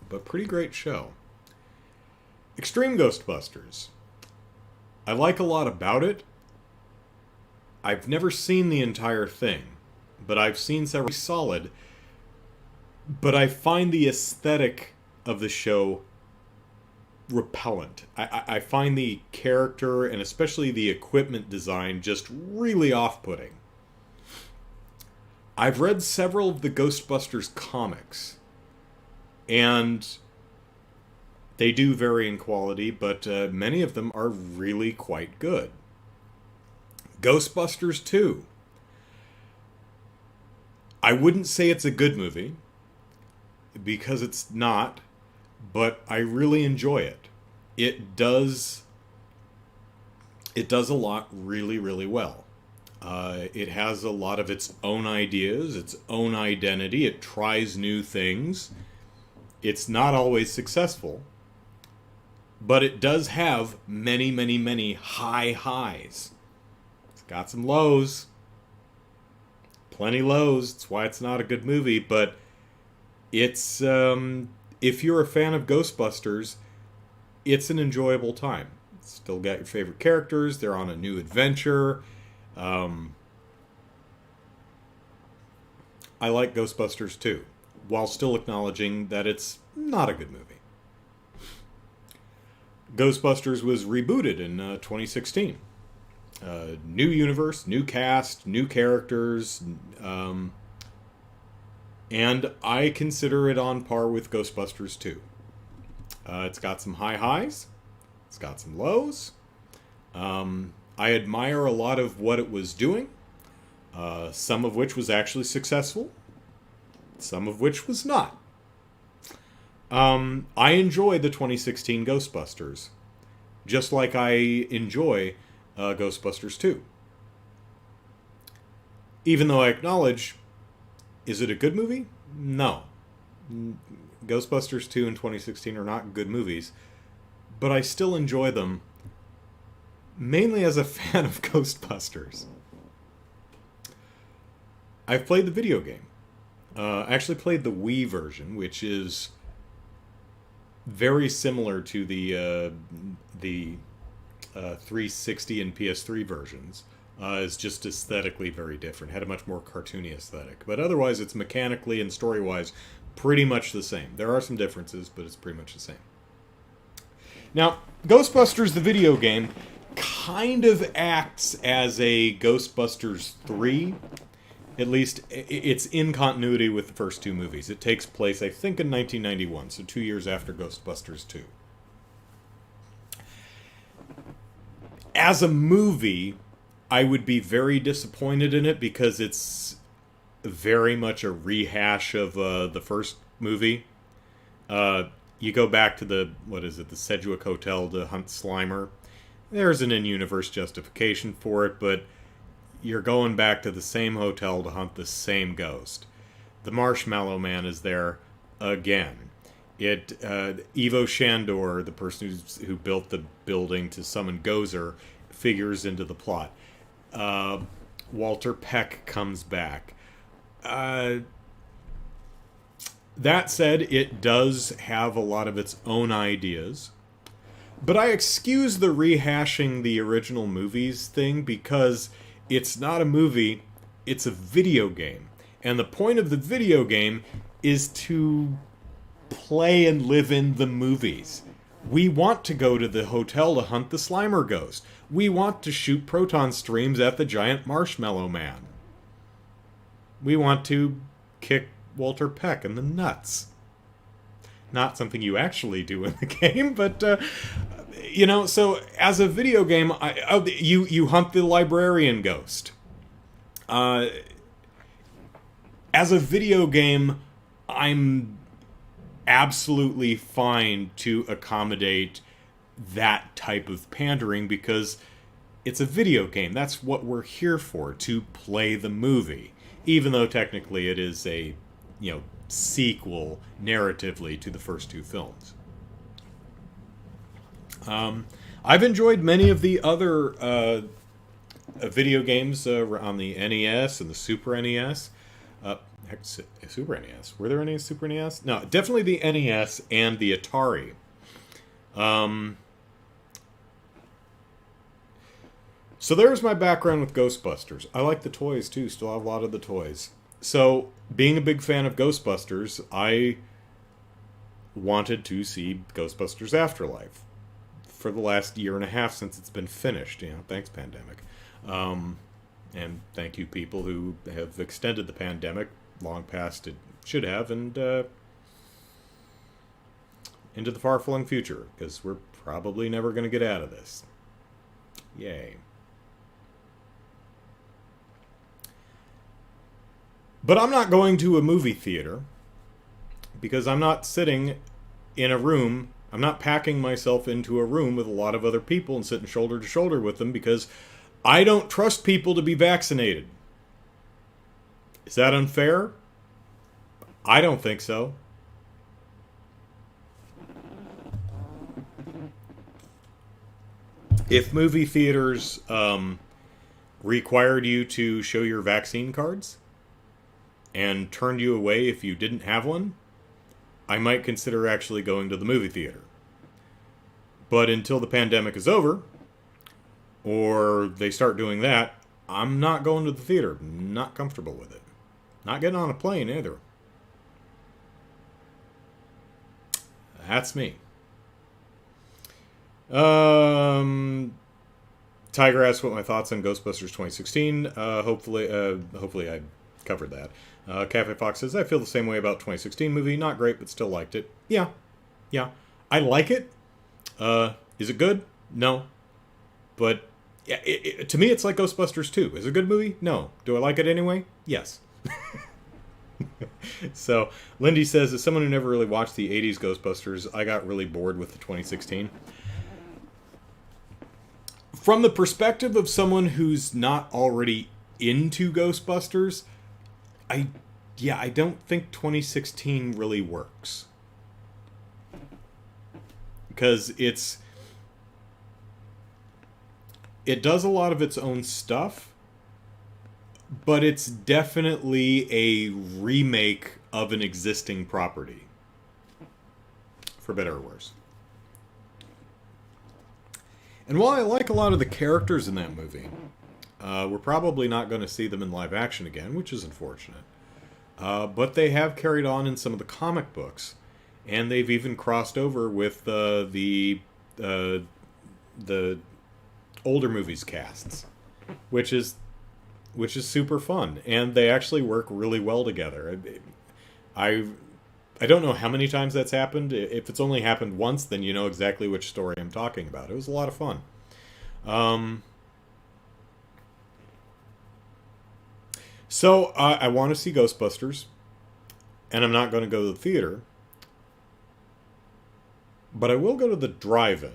but pretty great show. Extreme Ghostbusters. I like a lot about it. I've never seen the entire thing, but I've seen several solid. But I find the aesthetic of the show repellent. I find the character and especially the equipment design just really off-putting. I've read several of the Ghostbusters comics, and they do vary in quality, but many of them are really quite good. Ghostbusters 2. I wouldn't say it's a good movie, because it's not, but I really enjoy it. It does a lot really, really well. It has a lot of its own ideas, its own identity. It tries new things. It's not always successful. But it does have many, many, many high highs. It's got some lows. Plenty lows. That's why it's not a good movie. But it's, if you're a fan of Ghostbusters, it's an enjoyable time. Still got your favorite characters. They're on a new adventure. I like Ghostbusters 2, while still acknowledging that it's not a good movie. Ghostbusters was rebooted in 2016. New universe, new cast, new characters, and I consider it on par with Ghostbusters 2. It's got some high highs, it's got some lows. I admire a lot of what it was doing, some of which was actually successful, some of which was not. I enjoy the 2016 Ghostbusters, just like I enjoy Ghostbusters 2. Even though I acknowledge, is it a good movie? No. Ghostbusters 2 and 2016 are not good movies, but I still enjoy them, mainly as a fan of Ghostbusters. I've played the video game. I actually played the Wii version, which is very similar to the 360 and PS3 versions. It's just aesthetically very different. Had a much more cartoony aesthetic. But otherwise, it's mechanically and story-wise pretty much the same. There are some differences, but it's pretty much the same. Now, Ghostbusters, the video game, kind of acts as a Ghostbusters 3. At least, it's in continuity with the first two movies. It takes place, I think, in 1991, so 2 years after Ghostbusters 2. As a movie, I would be very disappointed in it because it's very much a rehash of the first movie. You go back to the Sedgwick Hotel to hunt Slimer. There's an in-universe justification for it, but you're going back to the same hotel to hunt the same ghost. The Marshmallow Man is there again. Ivo Shandor, the person who built the building to summon Gozer, figures into the plot. Walter Peck comes back. That said, it does have a lot of its own ideas. But I excuse the rehashing the original movies thing because it's not a movie, it's a video game. And the point of the video game is to play and live in the movies. We want to go to the hotel to hunt the Slimer ghost. We want to shoot proton streams at the giant Marshmallow Man. We want to kick Walter Peck in the nuts. Not something you actually do in the game, but, so as a video game, you hunt the librarian ghost. As a video game, I'm absolutely fine to accommodate that type of pandering because it's a video game. That's what we're here for, to play the movie. Even though technically it is a, sequel narratively to the first two films. I've enjoyed many of the other video games on the NES and the Super NES. Super NES. Were there any Super NES? No, definitely the NES and the Atari. So there's my background with Ghostbusters. I like the toys too, still have a lot of the toys. So, being a big fan of Ghostbusters, I wanted to see Ghostbusters Afterlife for the last year and a half since it's been finished. Thanks, pandemic. And thank you, people who have extended the pandemic long past it should have, and into the far-flung future, because we're probably never going to get out of this. Yay. But I'm not going to a movie theater because I'm not sitting in a room. I'm not packing myself into a room with a lot of other people and sitting shoulder to shoulder with them because I don't trust people to be vaccinated. Is that unfair? I don't think so. If movie theaters required you to show your vaccine cards and turned you away if you didn't have one, I might consider actually going to the movie theater. But until the pandemic is over, or they start doing that, I'm not going to the theater. Not comfortable with it. Not getting on a plane either. That's me. Tiger asked what my thoughts on Ghostbusters 2016. Hopefully I covered that. Cafe Fox says, I feel the same way about 2016 movie. Not great, but still liked it. Yeah. I like it. Is it good? No. But yeah, to me, it's like Ghostbusters 2. Is it a good movie? No. Do I like it anyway? Yes. So, Lindy says, as someone who never really watched the 80s Ghostbusters, I got really bored with the 2016. From the perspective of someone who's not already into Ghostbusters, I don't think 2016 really works. Because it does a lot of its own stuff, but it's definitely a remake of an existing property. For better or worse. And while I like a lot of the characters in that movie, we're probably not going to see them in live action again, which is unfortunate. But they have carried on in some of the comic books, and they've even crossed over with the older movies casts, which is super fun, and they actually work really well together. I don't know how many times that's happened. If it's only happened once, then you know exactly which story I'm talking about. It was a lot of fun. So I want to see Ghostbusters, and I'm not going to go to the theater, but I will go to the drive-in.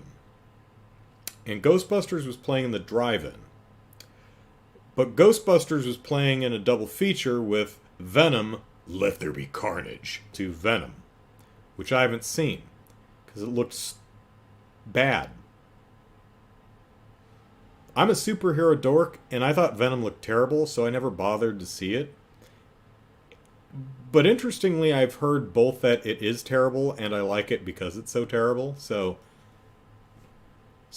And Ghostbusters was playing in the drive-in. But Ghostbusters was playing in a double feature with Venom, Let There Be Carnage, to Venom, which I haven't seen, because it looks bad. I'm a superhero dork, and I thought Venom looked terrible, so I never bothered to see it. But interestingly, I've heard both that it is terrible, and I like it because it's so terrible, so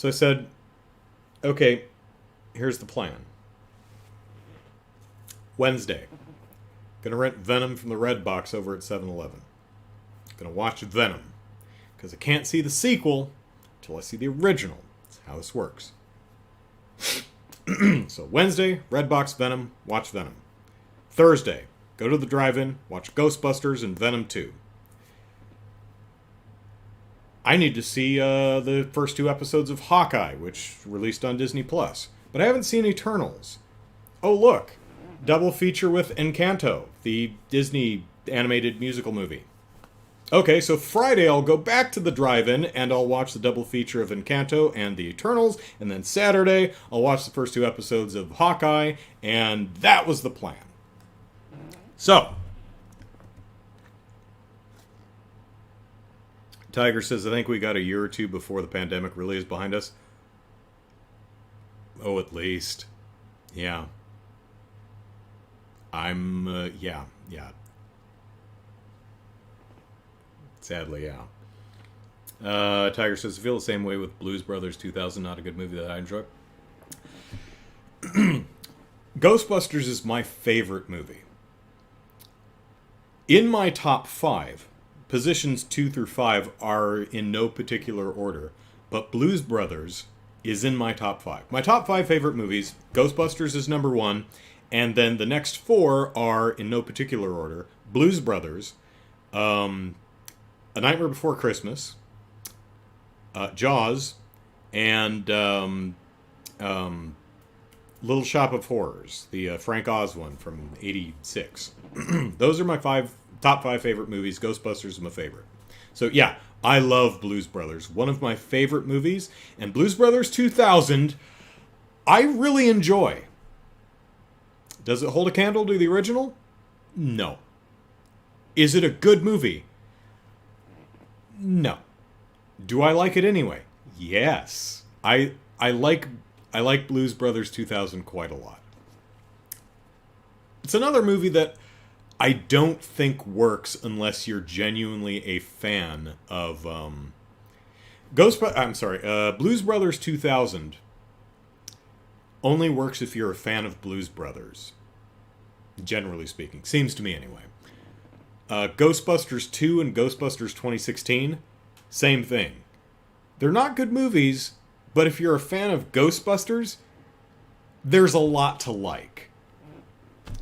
I said, okay, here's the plan. Wednesday, gonna rent Venom from the Red Box over at 7-Eleven. Gonna watch Venom, because I can't see the sequel until I see the original. That's how this works. So Wednesday, Redbox Venom, watch Venom. Thursday, go to the drive-in, watch Ghostbusters and Venom 2. I need to see the first 2 episodes of Hawkeye, which released on Disney+. But I haven't seen Eternals. Oh, look. Double feature with Encanto, the Disney animated musical movie. Okay, so Friday I'll go back to the drive-in and I'll watch the double feature of Encanto and the Eternals, and then Saturday I'll watch the first 2 episodes of Hawkeye, and that was the plan. So, Tiger says, I think we got a year or 2 before the pandemic really is behind us. Oh, at least. Yeah. Yeah. Sadly, yeah. Tiger says, I feel the same way with Blues Brothers 2000, not a good movie that I enjoy. Ghostbusters is my favorite movie. In my top 5, positions 2 through 5 are in no particular order, but Blues Brothers is in my top 5. My top 5 favorite movies, Ghostbusters is number 1, and then the next 4 are in no particular order. Blues Brothers, A Nightmare Before Christmas, Jaws, and Little Shop of Horrors, the Frank Oz one from '86. Those are my top 5 favorite movies. Ghostbusters is my favorite. So yeah, I love Blues Brothers. One of my favorite movies. And Blues Brothers 2000, I really enjoy. Does it hold a candle to the original? No. Is it a good movie? No. Do I like it anyway? Yes. I like Blues Brothers 2000 quite a lot. It's another movie that I don't think works unless you're genuinely a fan of I'm sorry. Blues Brothers 2000 only works if you're a fan of Blues Brothers. Generally speaking, seems to me anyway. Ghostbusters 2 and Ghostbusters 2016, same thing. They're not good movies, but if you're a fan of Ghostbusters, there's a lot to like.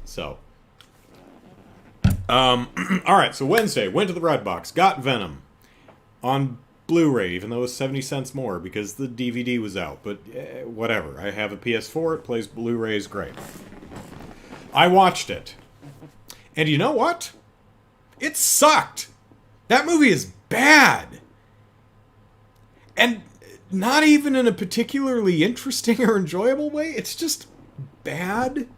So, alright, so Wednesday, went to the Redbox, got Venom on Blu-ray, even though it was 70 cents more because the DVD was out, but whatever. I have a PS4, it plays Blu-rays, great. I watched it. And you know what? It sucked. That movie is bad. And not even in a particularly interesting or enjoyable way. It's just bad.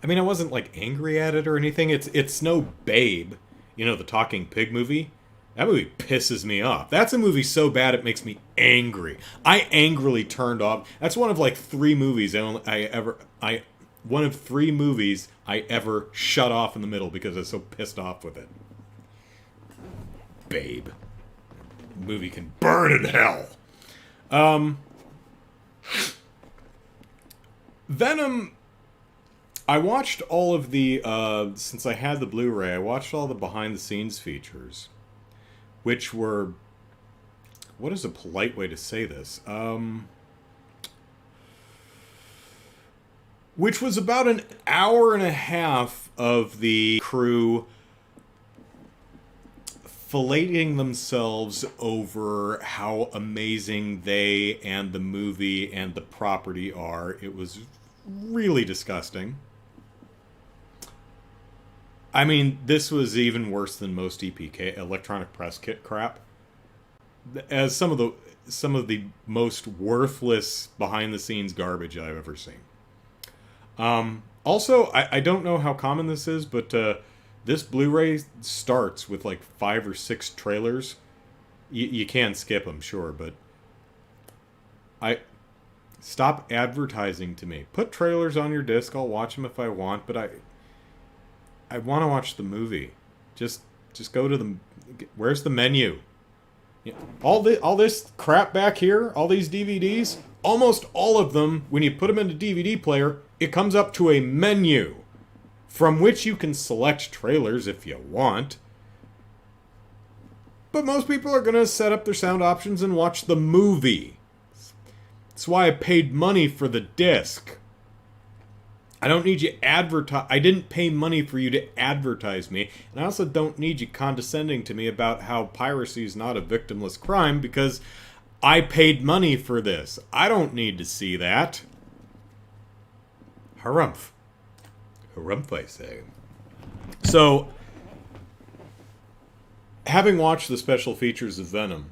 I mean, I wasn't, like, angry at it or anything. It's no Babe. You know, the talking pig movie? That movie pisses me off. That's a movie so bad it makes me angry. I angrily turned off. That's one of, like, 3 movies one of 3 movies I ever shut off in the middle because I was so pissed off with it. Babe. The movie can burn in hell. Venom, I watched all of the, since I had the Blu-ray, I watched all the behind-the-scenes features, which were, what is a polite way to say this? Which was about an hour and a half of the crew filleting themselves over how amazing they and the movie and the property are. It was really disgusting. I mean, this was even worse than most EPK, electronic press kit crap. As some of the most worthless behind-the-scenes garbage I've ever seen. Also, I don't know how common this is, but this Blu-ray starts with like 5 or 6 trailers. You can skip them, sure, but stop advertising to me. Put trailers on your disc. I'll watch them if I want, but I want to watch the movie. Just go to the. Where's the menu? All this crap back here, all these DVDs, almost all of them, when you put them in a DVD player, it comes up to a menu from which you can select trailers if you want. But most people are going to set up their sound options and watch the movie. That's why I paid money for the disc. I don't need you I didn't pay money for you to advertise me, and I also don't need you condescending to me about how piracy is not a victimless crime because I paid money for this. I don't need to see that. Harumph. Harumph, I say. So, having watched the special features of Venom,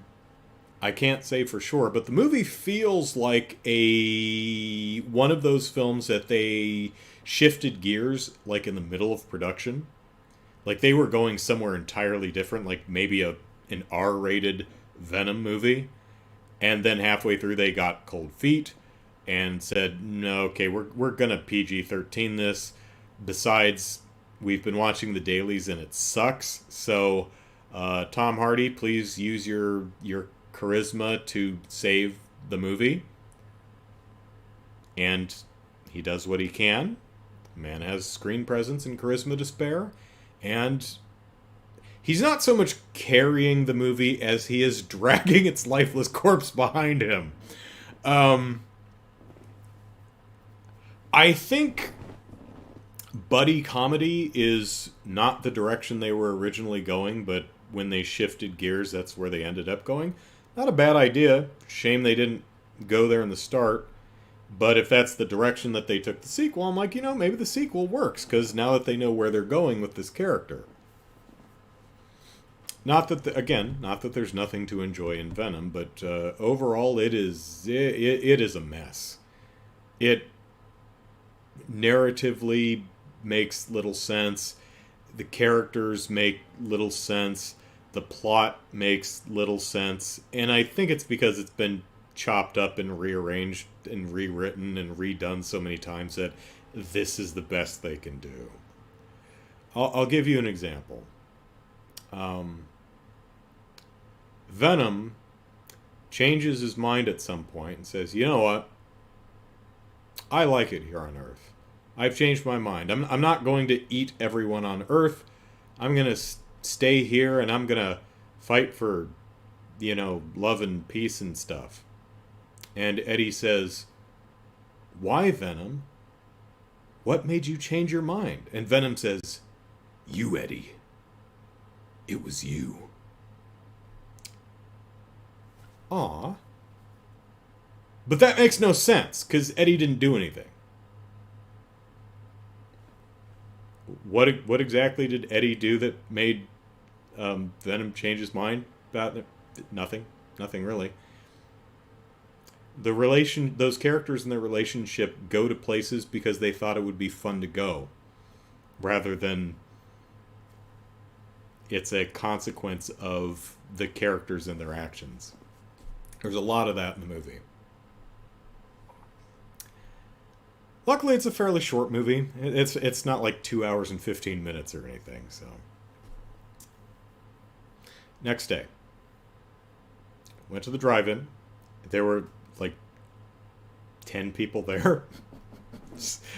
I can't say for sure, but the movie feels like one of those films that they shifted gears, like in the middle of production. Like they were going somewhere entirely different, like maybe an R-rated Venom movie. And then halfway through they got cold feet and said, no, okay, we're gonna PG-13 this. Besides, we've been watching the dailies and it sucks. So, Tom Hardy, please use your charisma to save the movie. And he does what he can. The man has screen presence and charisma to spare. And he's not so much carrying the movie as he is dragging its lifeless corpse behind him. I think buddy comedy is not the direction they were originally going, but when they shifted gears, that's where they ended up going. Not a bad idea. Shame they didn't go there in the start. But if that's the direction that they took the sequel, I'm like, maybe the sequel works, because now that they know where they're going with this character. Not that there's nothing to enjoy in Venom, but overall it is a mess. It narratively makes little sense. The characters make little sense. The plot makes little sense. And I think it's because it's been chopped up and rearranged and rewritten and redone so many times that this is the best they can do. I'll give you an example. Venom changes his mind at some point and says, you know what? I like it here on Earth. I've changed my mind. I'm not going to eat everyone on Earth. I'm going to stay here and I'm going to fight for, love and peace and stuff. And Eddie says, why, Venom? What made you change your mind? And Venom says, you, Eddie. It was you. Aw. But that makes no sense, because Eddie didn't do anything. What exactly did Eddie do that made Venom change his mind about it? Nothing. Nothing, really. Those characters and their relationship go to places because they thought it would be fun to go, rather than it's a consequence of the characters and their actions. There's a lot of that in the movie. Luckily, it's a fairly short movie. It's not like 2 hours and 15 minutes or anything. So, next day, went to the drive-in. There were like 10 people there.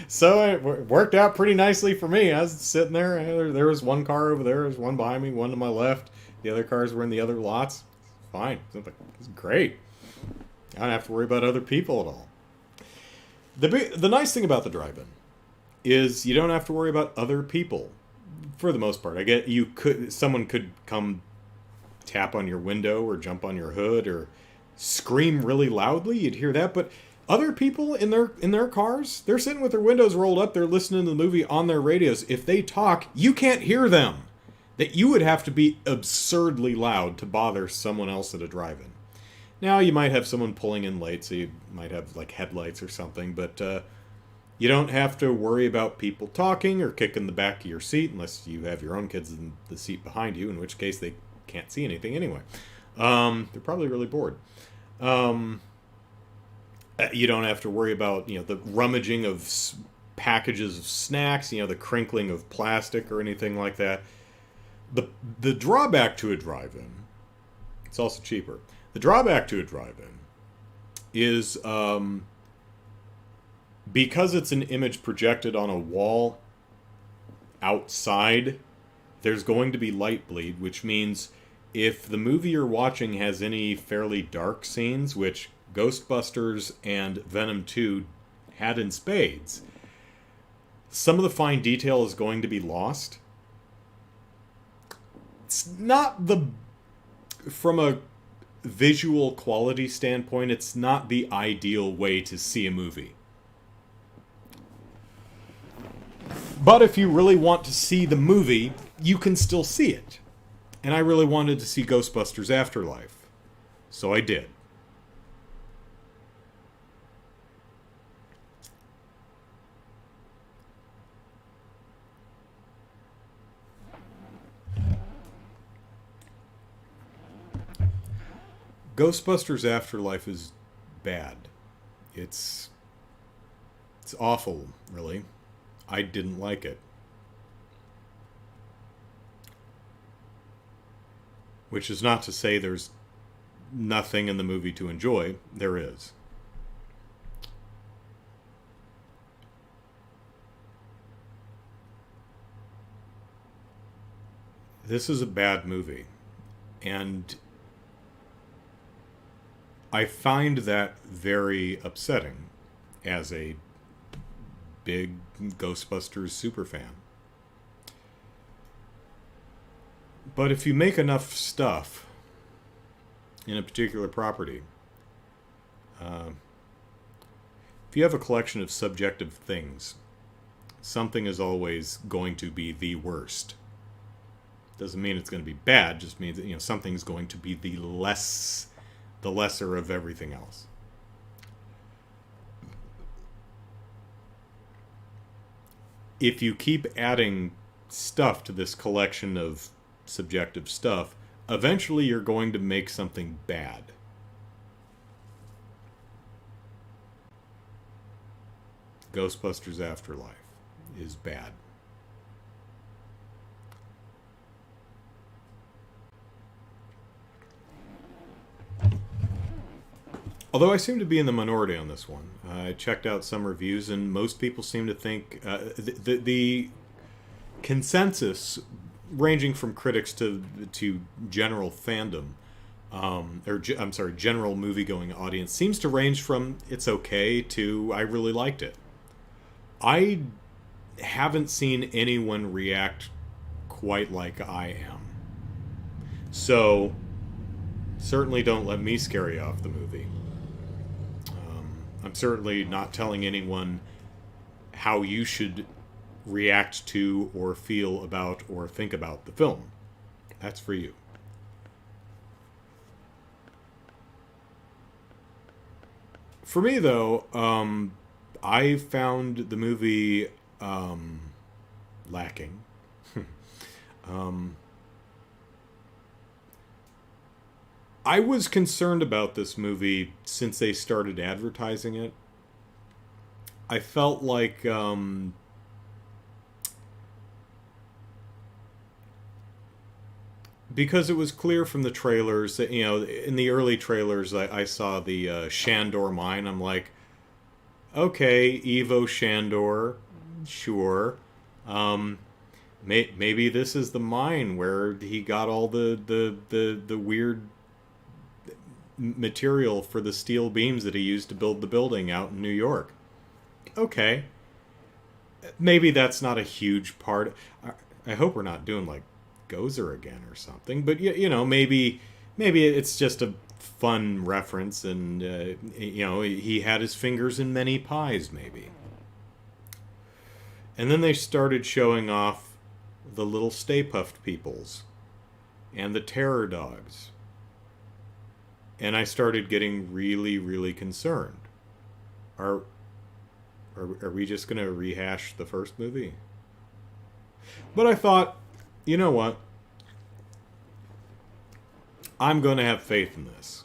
So it worked out pretty nicely for me. I was sitting there. There was one car over there. There was one behind me, one to my left. The other cars were in the other lots. Fine. It's great. I don't have to worry about other people at all. The nice thing about the drive-in is you don't have to worry about other people for the most part. I get someone could come tap on your window or jump on your hood or scream really loudly. You'd hear that, but other people in their cars, they're sitting with their windows rolled up, they're listening to the movie on their radios. If they talk, you can't hear them. That you would have to be absurdly loud to bother someone else at a drive-in. Now, you might have someone pulling in late, so you might have like headlights or something, but you don't have to worry about people talking or kicking the back of your seat unless you have your own kids in the seat behind you, in which case they can't see anything anyway. They're probably really bored. You don't have to worry about, the rummaging of packages of snacks, the crinkling of plastic or anything like that. The drawback to a drive-in, it's also cheaper. The drawback to a drive-in is because it's an image projected on a wall outside, there's going to be light bleed, which means if the movie you're watching has any fairly dark scenes, which Ghostbusters and Venom 2 had in spades, some of the fine detail is going to be lost. It's not from a visual quality standpoint, it's not the ideal way to see a movie. But if you really want to see the movie, you can still see it. And I really wanted to see Ghostbusters Afterlife. So I did. Ghostbusters Afterlife is bad. It's awful, really. I didn't like it. Which is not to say there's nothing in the movie to enjoy. There is. This is a bad movie. And I find that very upsetting as a big Ghostbusters superfan. But if you make enough stuff in a particular property, if you have a collection of subjective things, something is always going to be the worst. Doesn't mean it's going to be bad, just means that, something's going to be the lesser of everything else. If you keep adding stuff to this collection of subjective stuff, eventually you're going to make something bad. Ghostbusters Afterlife is bad. Although I seem to be in the minority on this one. I checked out some reviews, and most people seem to think the consensus, ranging from critics to general fandom, I'm sorry, general movie-going audience, seems to range from it's okay to I really liked it. I haven't seen anyone react quite like I am. So, certainly don't let me scare you off the movie. I'm certainly not telling anyone how you should react to or feel about or think about the film. That's for you. For me, though, I found the movie lacking. um, I was concerned about this movie since they started advertising it. I felt like because it was clear from the trailers that, in the early trailers, I saw the Shandor mine. I'm like, okay, Evo Shandor, sure. Maybe this is the mine where he got all the weird material for the steel beams that he used to build the building out in New York. Okay. Maybe that's not a huge part. I hope we're not doing like Gozer again or something. But maybe it's just a fun reference, and he had his fingers in many pies, maybe. And then they started showing off the little Stay Puft Peoples and the Terror Dogs. And I started getting really, really concerned. Are we just going to rehash the first movie? But I thought, you know what? I'm going to have faith in this.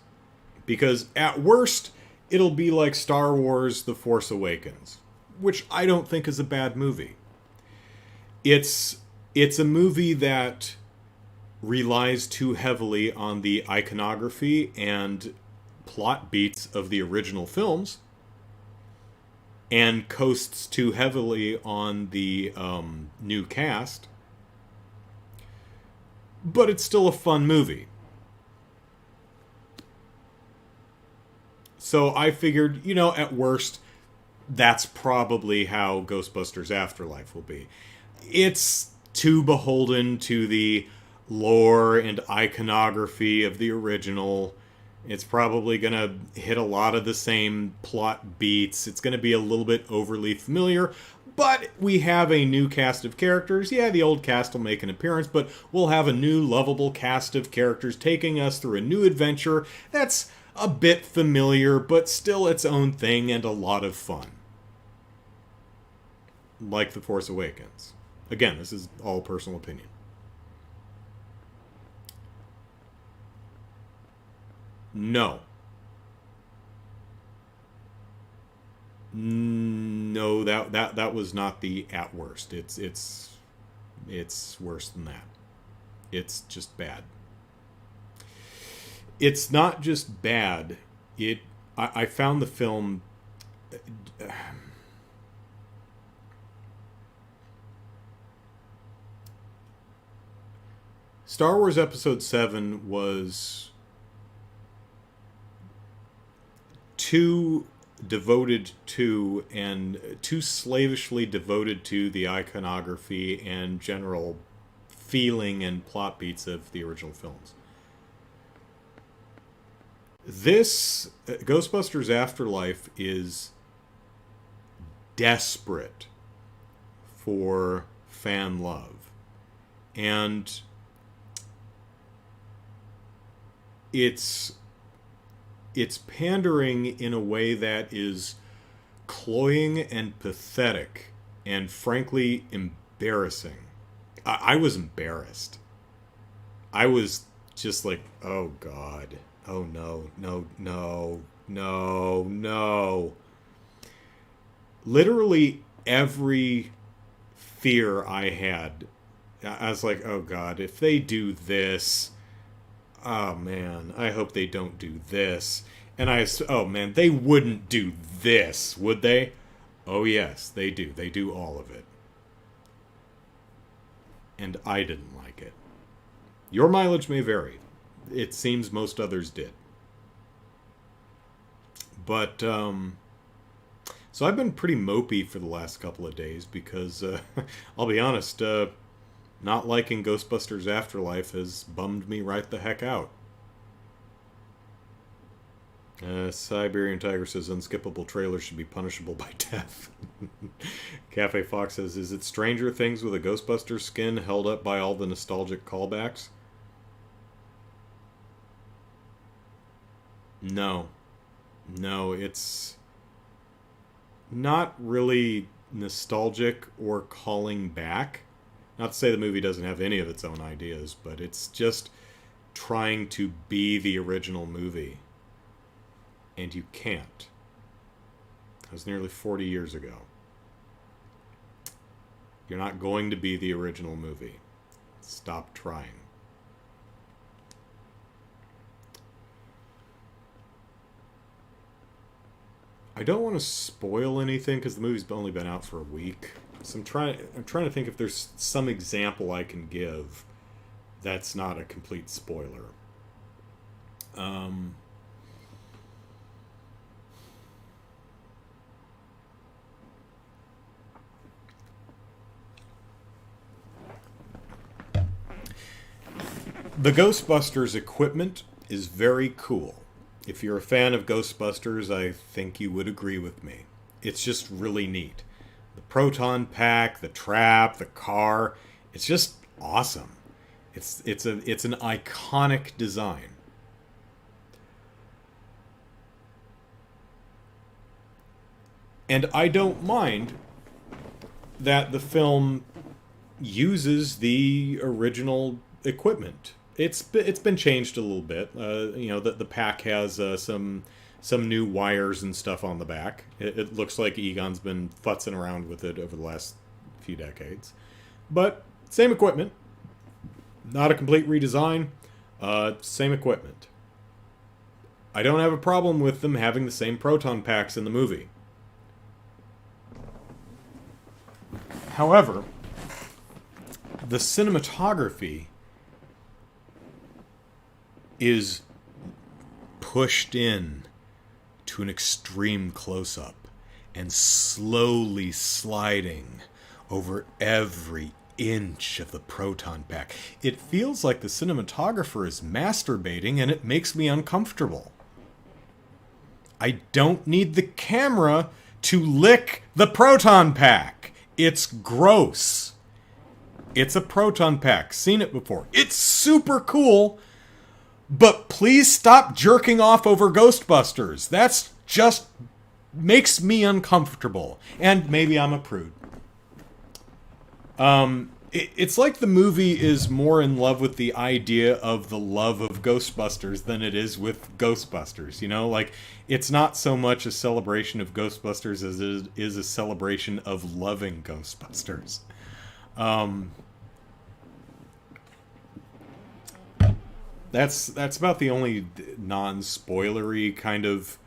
Because at worst, it'll be like Star Wars The Force Awakens, which I don't think is a bad movie. It's a movie that relies too heavily on the iconography and plot beats of the original films, and coasts too heavily on the new cast. But it's still a fun movie. So I figured, at worst, that's probably how Ghostbusters Afterlife will be. It's too beholden to the lore and iconography of the original. It's probably going to hit a lot of the same plot beats. It's going to be a little bit overly familiar, but we have a new cast of characters. Yeah, the old cast will make an appearance, but we'll have a new lovable cast of characters taking us through a new adventure that's a bit familiar, but still its own thing and a lot of fun. Like The Force Awakens. Again, this is all personal opinion. No. No, that was not the at worst. It's worse than that. It's just bad. It's not just bad. I found the film Star Wars Episode 7 was too devoted to and too slavishly devoted to the iconography and general feeling and plot beats of the original films. This Ghostbusters Afterlife is desperate for fan love. And it's pandering in a way that is cloying and pathetic and frankly embarrassing. I was embarrassed. I was just like, oh God. Oh no, no, no, no, no. Literally every fear I had, I was like, oh God, if they do this, oh man, I hope they don't do this. And oh man, they wouldn't do this, would they? Oh yes, they do. They do all of it. And I didn't like it. Your mileage may vary. It seems most others did. But, so I've been pretty mopey for the last couple of days because, I'll be honest, not liking Ghostbusters Afterlife has bummed me right the heck out. Siberian Tiger says unskippable trailers should be punishable by death. Cafe Fox says, is it Stranger Things with a Ghostbusters skin held up by all the nostalgic callbacks? No. No, it's not really nostalgic or calling back. Not to say the movie doesn't have any of its own ideas, but it's just trying to be the original movie. And you can't. That was nearly 40 years ago. You're not going to be the original movie. Stop trying. I don't want to spoil anything because the movie's only been out for a week. So I'm trying to think if there's some example I can give that's not a complete spoiler. The Ghostbusters equipment is very cool. If you're a fan of Ghostbusters, I think you would agree with me. It's just really neat. The proton pack, the trap, the car, it's just awesome. It's an iconic design. And I don't mind that the film uses the original equipment. It's been changed a little bit. The pack has some new wires and stuff on the back. It looks like Egon's been futzing around with it over the last few decades. But same equipment. Not a complete redesign. Same equipment. I don't have a problem with them having the same proton packs in the movie. However, the cinematography is pushed in to an extreme close-up and slowly sliding over every inch of the proton pack. It feels like the cinematographer is masturbating and it makes me uncomfortable. I don't need the camera to lick the proton pack. It's gross. It's a proton pack. Seen it before. It's super cool. But please stop jerking off over Ghostbusters. That's just makes me uncomfortable. And maybe I'm a prude. It's like the movie is more in love with the idea of the love of Ghostbusters than it is with Ghostbusters. You know, like it's not so much a celebration of Ghostbusters as it is a celebration of loving Ghostbusters. That's about the only non-spoilery kind of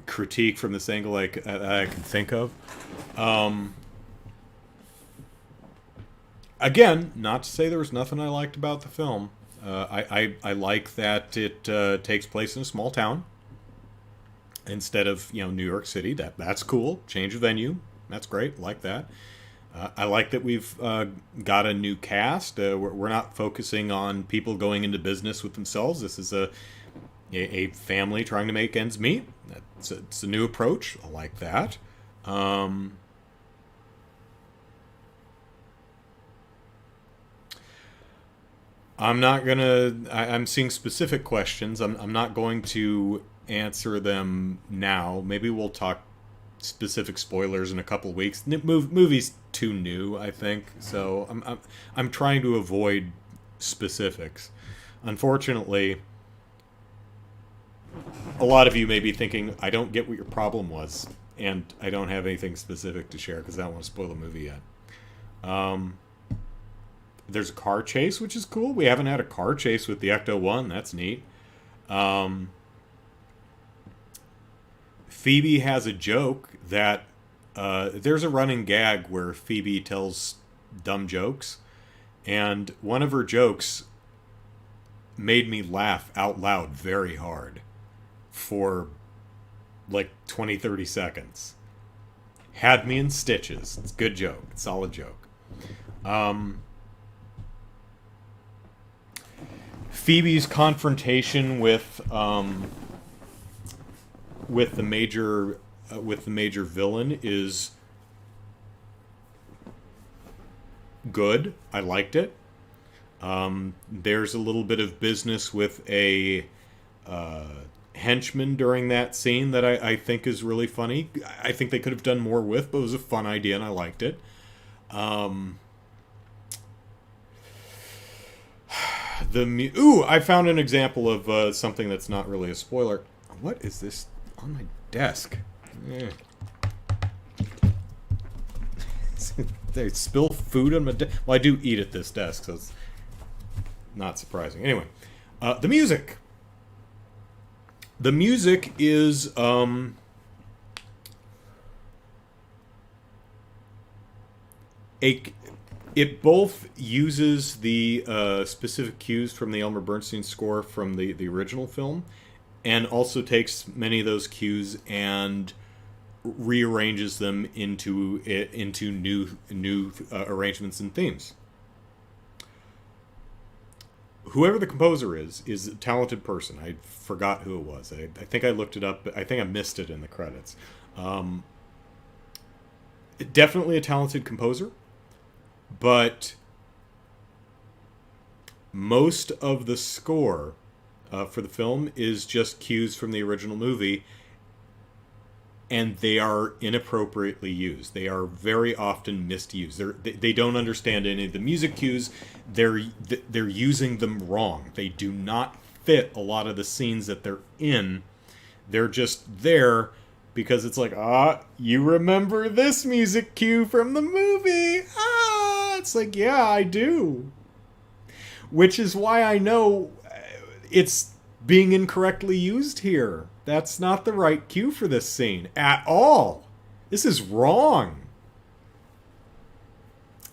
critique from this angle I can think of. Again, not to say there was nothing I liked about the film. I like that it takes place in a small town instead of New York City. That's cool. Change of venue. That's great. Like that. I like that we've got a new cast. We're not focusing on people going into business with themselves. This is a family trying to make ends meet. It's a new approach. I like that. I'm seeing specific questions. I'm not going to answer them now. Maybe we'll talk specific spoilers in a couple weeks. Movie's too new, I think. So I'm trying to avoid specifics. Unfortunately, a lot of you may be thinking, I don't get what your problem was, and I don't have anything specific to share because I don't want to spoil the movie yet. There's a car chase, which is cool. We haven't had a car chase with the Ecto-1. That's neat. Um, Phoebe has a joke that there's a running gag where Phoebe tells dumb jokes, and one of her jokes made me laugh out loud very hard for like 20, 30 seconds. Had me in stitches. It's a good joke. Solid joke. Um, Phoebe's confrontation with the major villain is good. I liked it. There's a little bit of business with a henchman during that scene that I think is really funny. I think they could have done more with, but it was a fun idea and I liked it. Um, I found an example of something that's not really a spoiler. What is this on my desk? Eh. They spill food on my desk. Well, I do eat at this desk, so it's not surprising. Anyway, the music. The music is a it both uses the specific cues from the Elmer Bernstein score from the original film, and also takes many of those cues and rearranges them into new arrangements and themes. Whoever the composer is a talented person. I forgot who it was. I think I looked it up, but I think I missed it in the credits. Um, Definitely a talented composer, but most of the score for the film is just cues from the original movie, and they are inappropriately used. They are very often misused. They don't understand any of the music cues. They're using them wrong. They do not fit a lot of the scenes that they're in. They're just there because it's like, you remember this music cue from the movie? It's like, yeah, I do. Which is why I know it's being incorrectly used here. That's not the right cue for this scene at all. This is wrong.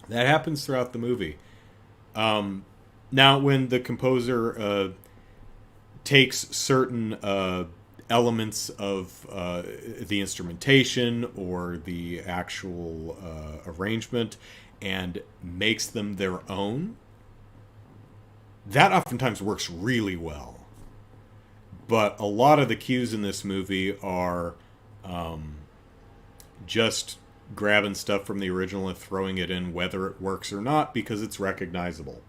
That happens throughout the movie. Now, when the composer takes certain elements of the instrumentation or the actual arrangement and makes them their own, that oftentimes works really well. But a lot of the cues in this movie are just grabbing stuff from the original and throwing it in, whether it works or not, because it's recognizable.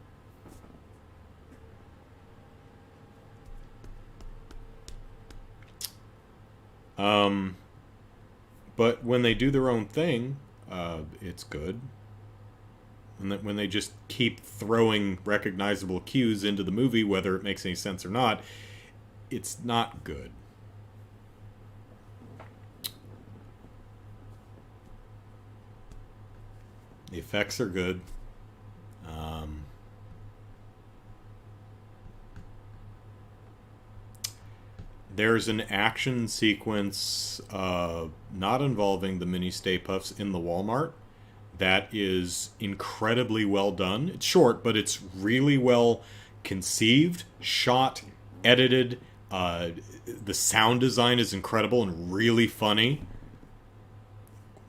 But when they do their own thing, it's good. And that when they just keep throwing recognizable cues into the movie, whether it makes any sense or not, it's not good. The effects are good. There's an action sequence not involving the mini Stay Puffs in the Walmart that is incredibly well done. It's short, but it's really well conceived, shot, edited. The sound design is incredible and really funny.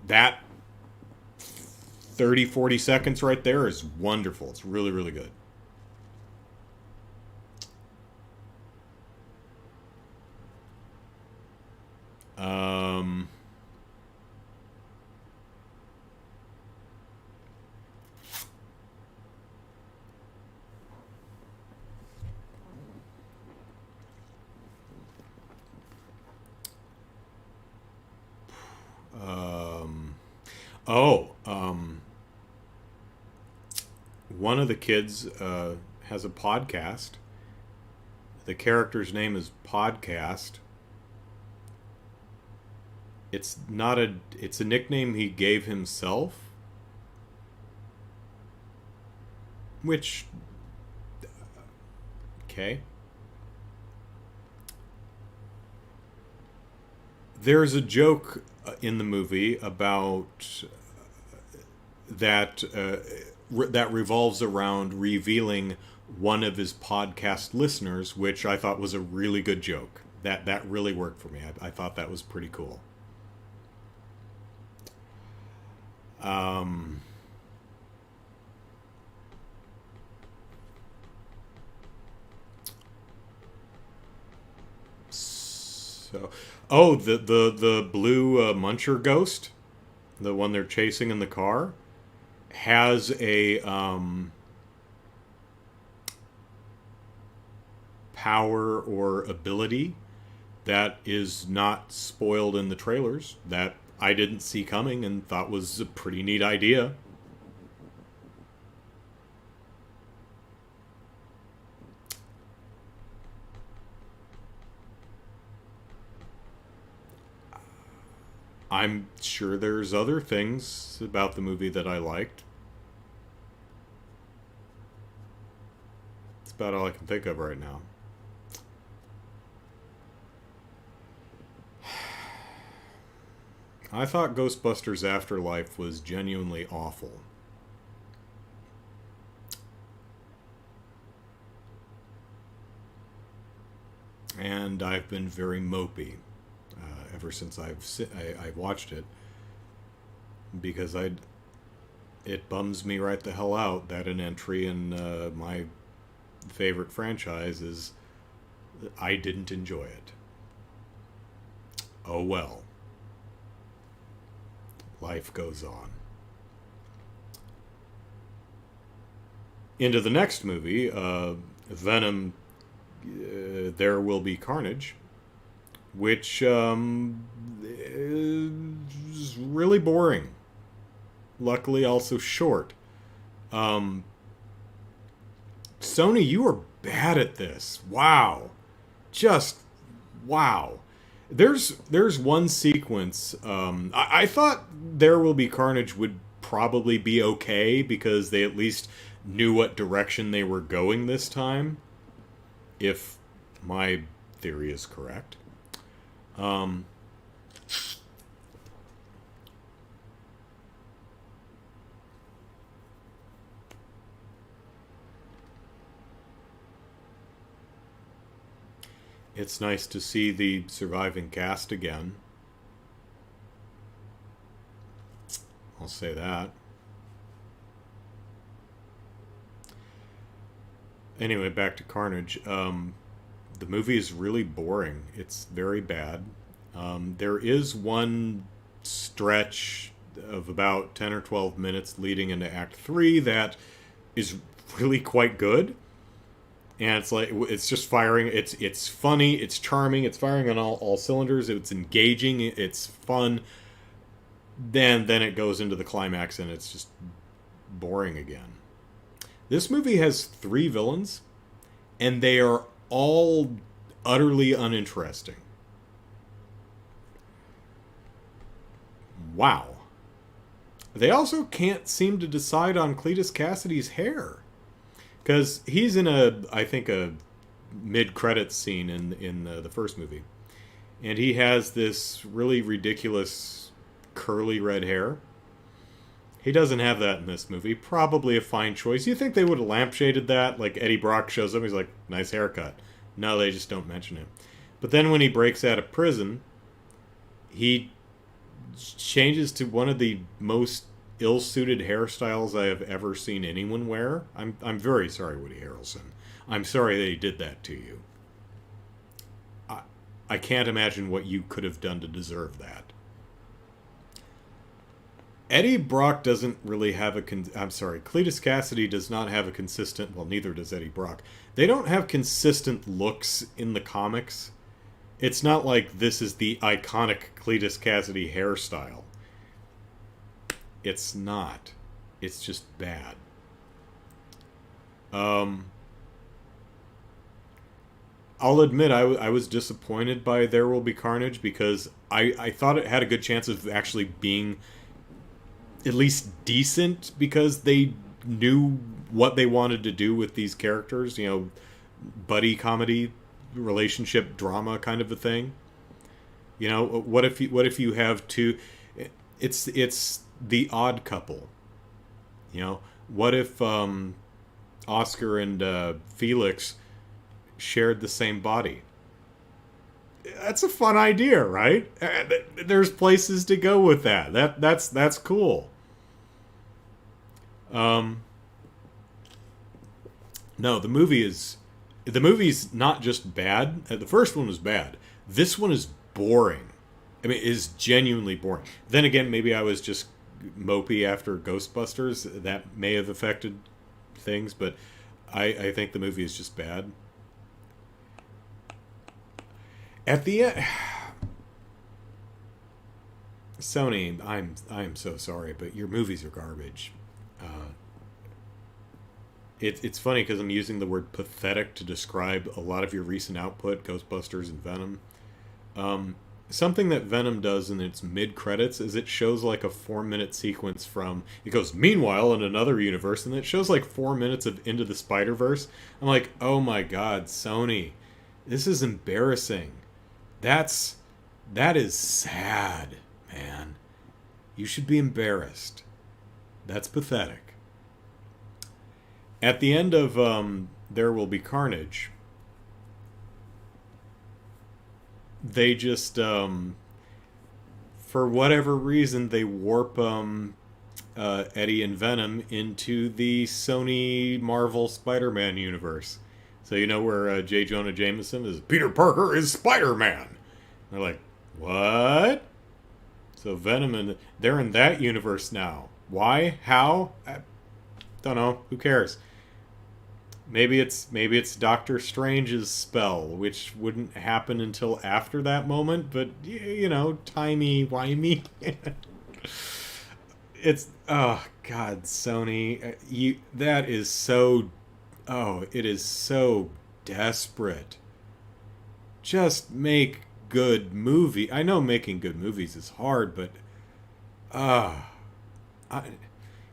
That 30-40 seconds right there is wonderful. It's really, really good. Um, um, oh, one of the kids has a podcast. The character's name is Podcast. It's a nickname he gave himself, which, okay. There's a joke in the movie about that that revolves around revealing one of his podcast listeners, which I thought was a really good joke. That really worked for me. I thought that was pretty cool. Um, so, oh, the blue muncher ghost, the one they're chasing in the car, has a power or ability that is not spoiled in the trailers that I didn't see coming and thought was a pretty neat idea. I'm sure there's other things about the movie that I liked. It's about all I can think of right now. I thought Ghostbusters Afterlife was genuinely awful. And I've been very mopey ever since I watched it, because it bums me right the hell out that an entry in my favorite franchise is I didn't enjoy it. Oh well. Life goes on. Into the next movie, Venom, There Will Be Carnage, which is really boring. Luckily, also short. Sony, you are bad at this. Wow. Just wow. There's one sequence. I thought There Will Be Carnage would probably be okay because they at least knew what direction they were going this time, if my theory is correct. Um, it's nice to see the surviving cast again. I'll say that. Anyway, back to Carnage. The movie is really boring. It's very bad. There is one stretch of about 10 or 12 minutes leading into Act 3 that is really quite good. And it's like, it's just firing. It's funny, it's charming, it's firing on all cylinders, it's engaging, it's fun. Then it goes into the climax and it's just boring again. This movie has 3 villains, and they are all utterly uninteresting. Wow. They also can't seem to decide on Cletus Cassidy's hair, because he's in I think a mid-credits scene in the first movie, and he has this really ridiculous curly red hair. He doesn't have that in this movie. Probably a fine choice. You think they would have lampshaded that? Like Eddie Brock shows up, he's like, nice haircut. No, they just don't mention it. But then when he breaks out of prison, he changes to one of the most ill-suited hairstyles I have ever seen anyone wear. I'm very sorry, Woody Harrelson. I'm sorry that he did that to you. I can't imagine what you could have done to deserve that. Eddie Brock doesn't really have I'm sorry, Cletus Cassidy does not have a consistent... Well, neither does Eddie Brock. They don't have consistent looks in the comics. It's not like this is the iconic Cletus Cassidy hairstyle. It's not. It's just bad. I'll admit I was disappointed by There Will Be Carnage, because I thought it had a good chance of actually being at least decent, because they knew what they wanted to do with these characters, you know, buddy comedy, relationship drama kind of a thing. You know, what if you have two? It's the odd couple. You know, what if Oscar and Felix shared the same body? That's a fun idea, right? There's places to go with that. That's cool. Um, no, the movie's not just bad. The first one was bad. This one is boring. I mean, is genuinely boring. Then again, maybe I was just mopey after Ghostbusters. That may have affected things, but I think the movie is just bad. At the end, Sony, I'm so sorry, but your movies are garbage. Uh, it's funny because I'm using the word pathetic to describe a lot of your recent output, Ghostbusters and Venom. Um, Something that Venom does in its mid credits is it shows like a 4 minute sequence from it goes meanwhile in another universe, and it shows like 4 minutes of Into the Spider Verse. I'm like, oh my god, Sony, this is embarrassing. That's that is sad, man. You should be embarrassed. That's pathetic. At the end of There Will Be Carnage, they just for whatever reason they warp Eddie and Venom into the Sony Marvel Spider-Man universe. So you know where J. Jonah Jameson is Peter Parker is Spider-Man. They're like, what? So Venom and they're in that universe now. Why? How? I don't know. Who cares? Maybe it's Doctor Strange's spell, which wouldn't happen until after that moment. But you know, timey wimey. It's oh god, Sony, you that is so oh it is so desperate. Just make good movie. I know making good movies is hard, but ah, uh,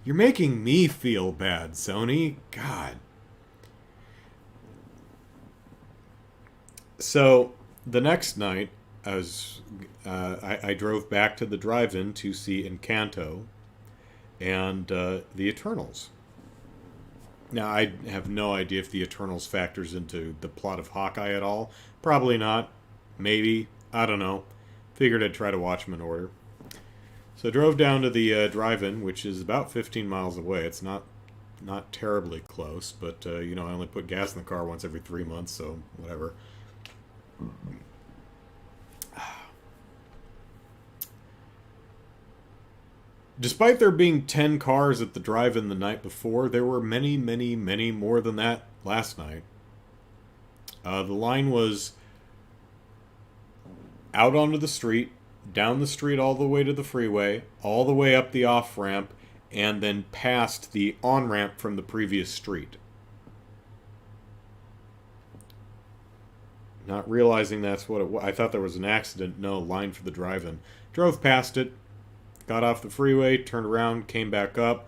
you're making me feel bad, Sony. God. So the next night, I drove back to the drive-in to see Encanto and the Eternals. Now I have no idea if the Eternals factors into the plot of Hawkeye at all. Probably not. Maybe. I don't know. Figured I'd try to watch them in order. So I drove down to the drive-in, which is about 15 miles away. It's not terribly close, but you know, I only put gas in the car once every 3 months, so whatever. Despite there being 10 cars at the drive-in the night before, there were many, many, many more than that last night. The line was out onto the street, down the street all the way to the freeway, all the way up the off-ramp, and then past the on-ramp from the previous street. Not realizing that's what it was. I thought there was an accident. No, line for the drive-in. Drove past it, got off the freeway, turned around, came back up.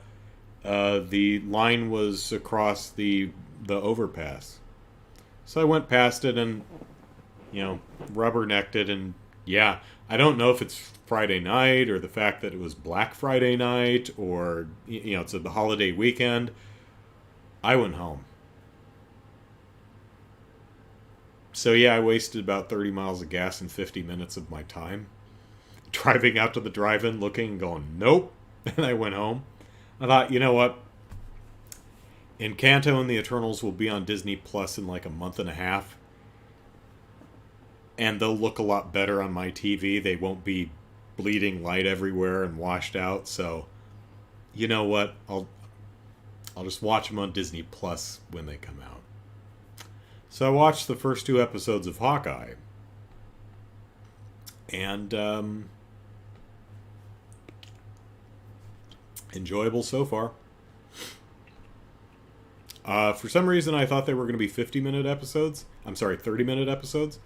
The line was across the overpass. So I went past it and, you know, rubbernecked it. And yeah, I don't know if it's Friday night or the fact that it was Black Friday night or, you know, it's the holiday weekend. I went home. So yeah, I wasted about 30 miles of gas and 50 minutes of my time driving out to the drive-in, looking and going, nope. And I went home. I thought, you know what? Encanto and the Eternals will be on Disney Plus in like a month and a half. And they'll look a lot better on my TV. They won't be bleeding light everywhere and washed out. So, you know what? I'll just watch them on Disney Plus when they come out. So I watched the first 2 episodes of Hawkeye. And enjoyable so far. For some reason, I thought they were going to be 50-minute episodes. I'm sorry, 30-minute episodes.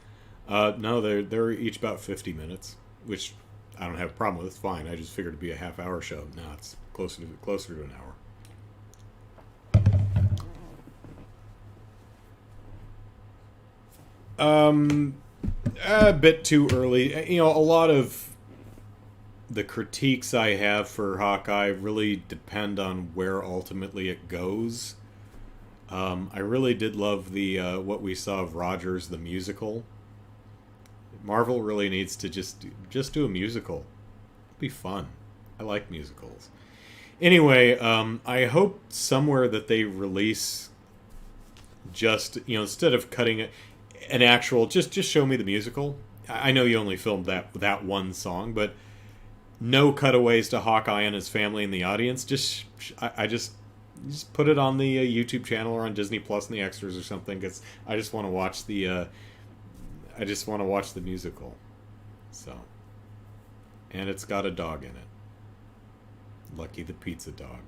No, they're each about 50 minutes, which I don't have a problem with. It's fine. I just figured it'd be a half-hour show. No, it's closer to an hour. A bit too early. You know, a lot of the critiques I have for Hawkeye really depend on where ultimately it goes. I really did love the what we saw of Rogers the musical. Marvel really needs to just do a musical. It'd be fun. I like musicals. Anyway, I hope somewhere that they release just, you know, instead of cutting it, an actual just show me the musical. I know you only filmed that one song, but no cutaways to Hawkeye and his family in the audience. I just put it on the YouTube channel or on Disney Plus in the extras or something, because I just want to watch the musical. So, and it's got a dog in it. Lucky the pizza dog.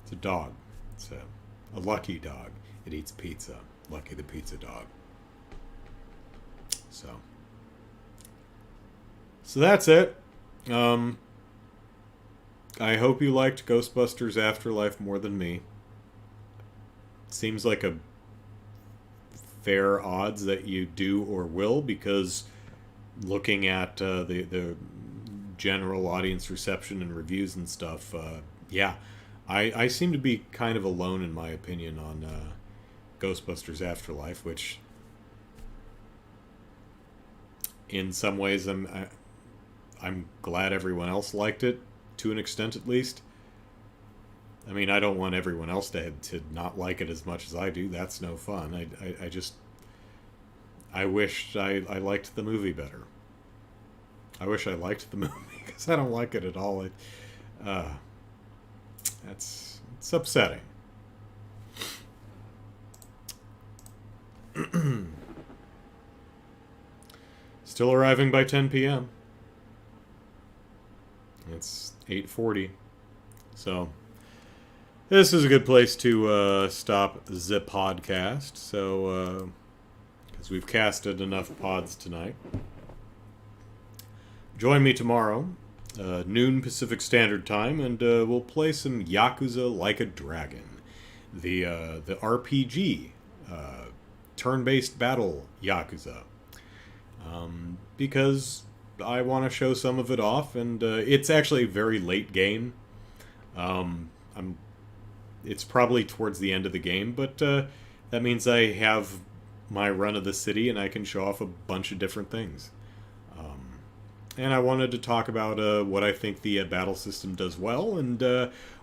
It's a dog. It's a lucky dog. It eats pizza. Lucky the pizza dog. So that's it. I hope you liked Ghostbusters Afterlife more than me. Seems like a fair odds that you do or will, because looking at the general audience reception and reviews and stuff, yeah, I seem to be kind of alone in my opinion on Ghostbusters Afterlife, which in some ways I'm glad everyone else liked it, to an extent at least. I mean, I don't want everyone else to not like it as much as I do. That's no fun. I wish I liked the movie better. I wish I liked the movie, because I don't like it at all. It's upsetting. Still arriving by 10 p.m. It's 8:40. So this is a good place to stop the podcast. So, because we've casted enough pods tonight. Join me tomorrow, noon Pacific Standard Time, and we'll play some Yakuza Like a Dragon, the RPG turn-based battle Yakuza. Because I want to show some of it off, and it's actually a very late game. It's probably towards the end of the game, but that means I have my run of the city, and I can show off a bunch of different things. And I wanted to talk about what I think the battle system does well, and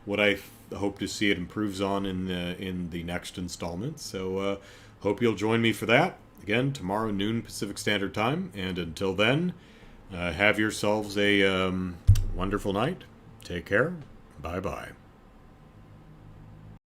what I hope to see it improves on in the next installment. So hope you'll join me for that. Again, tomorrow noon Pacific Standard Time. And until then, have yourselves a wonderful night. Take care. Bye-bye.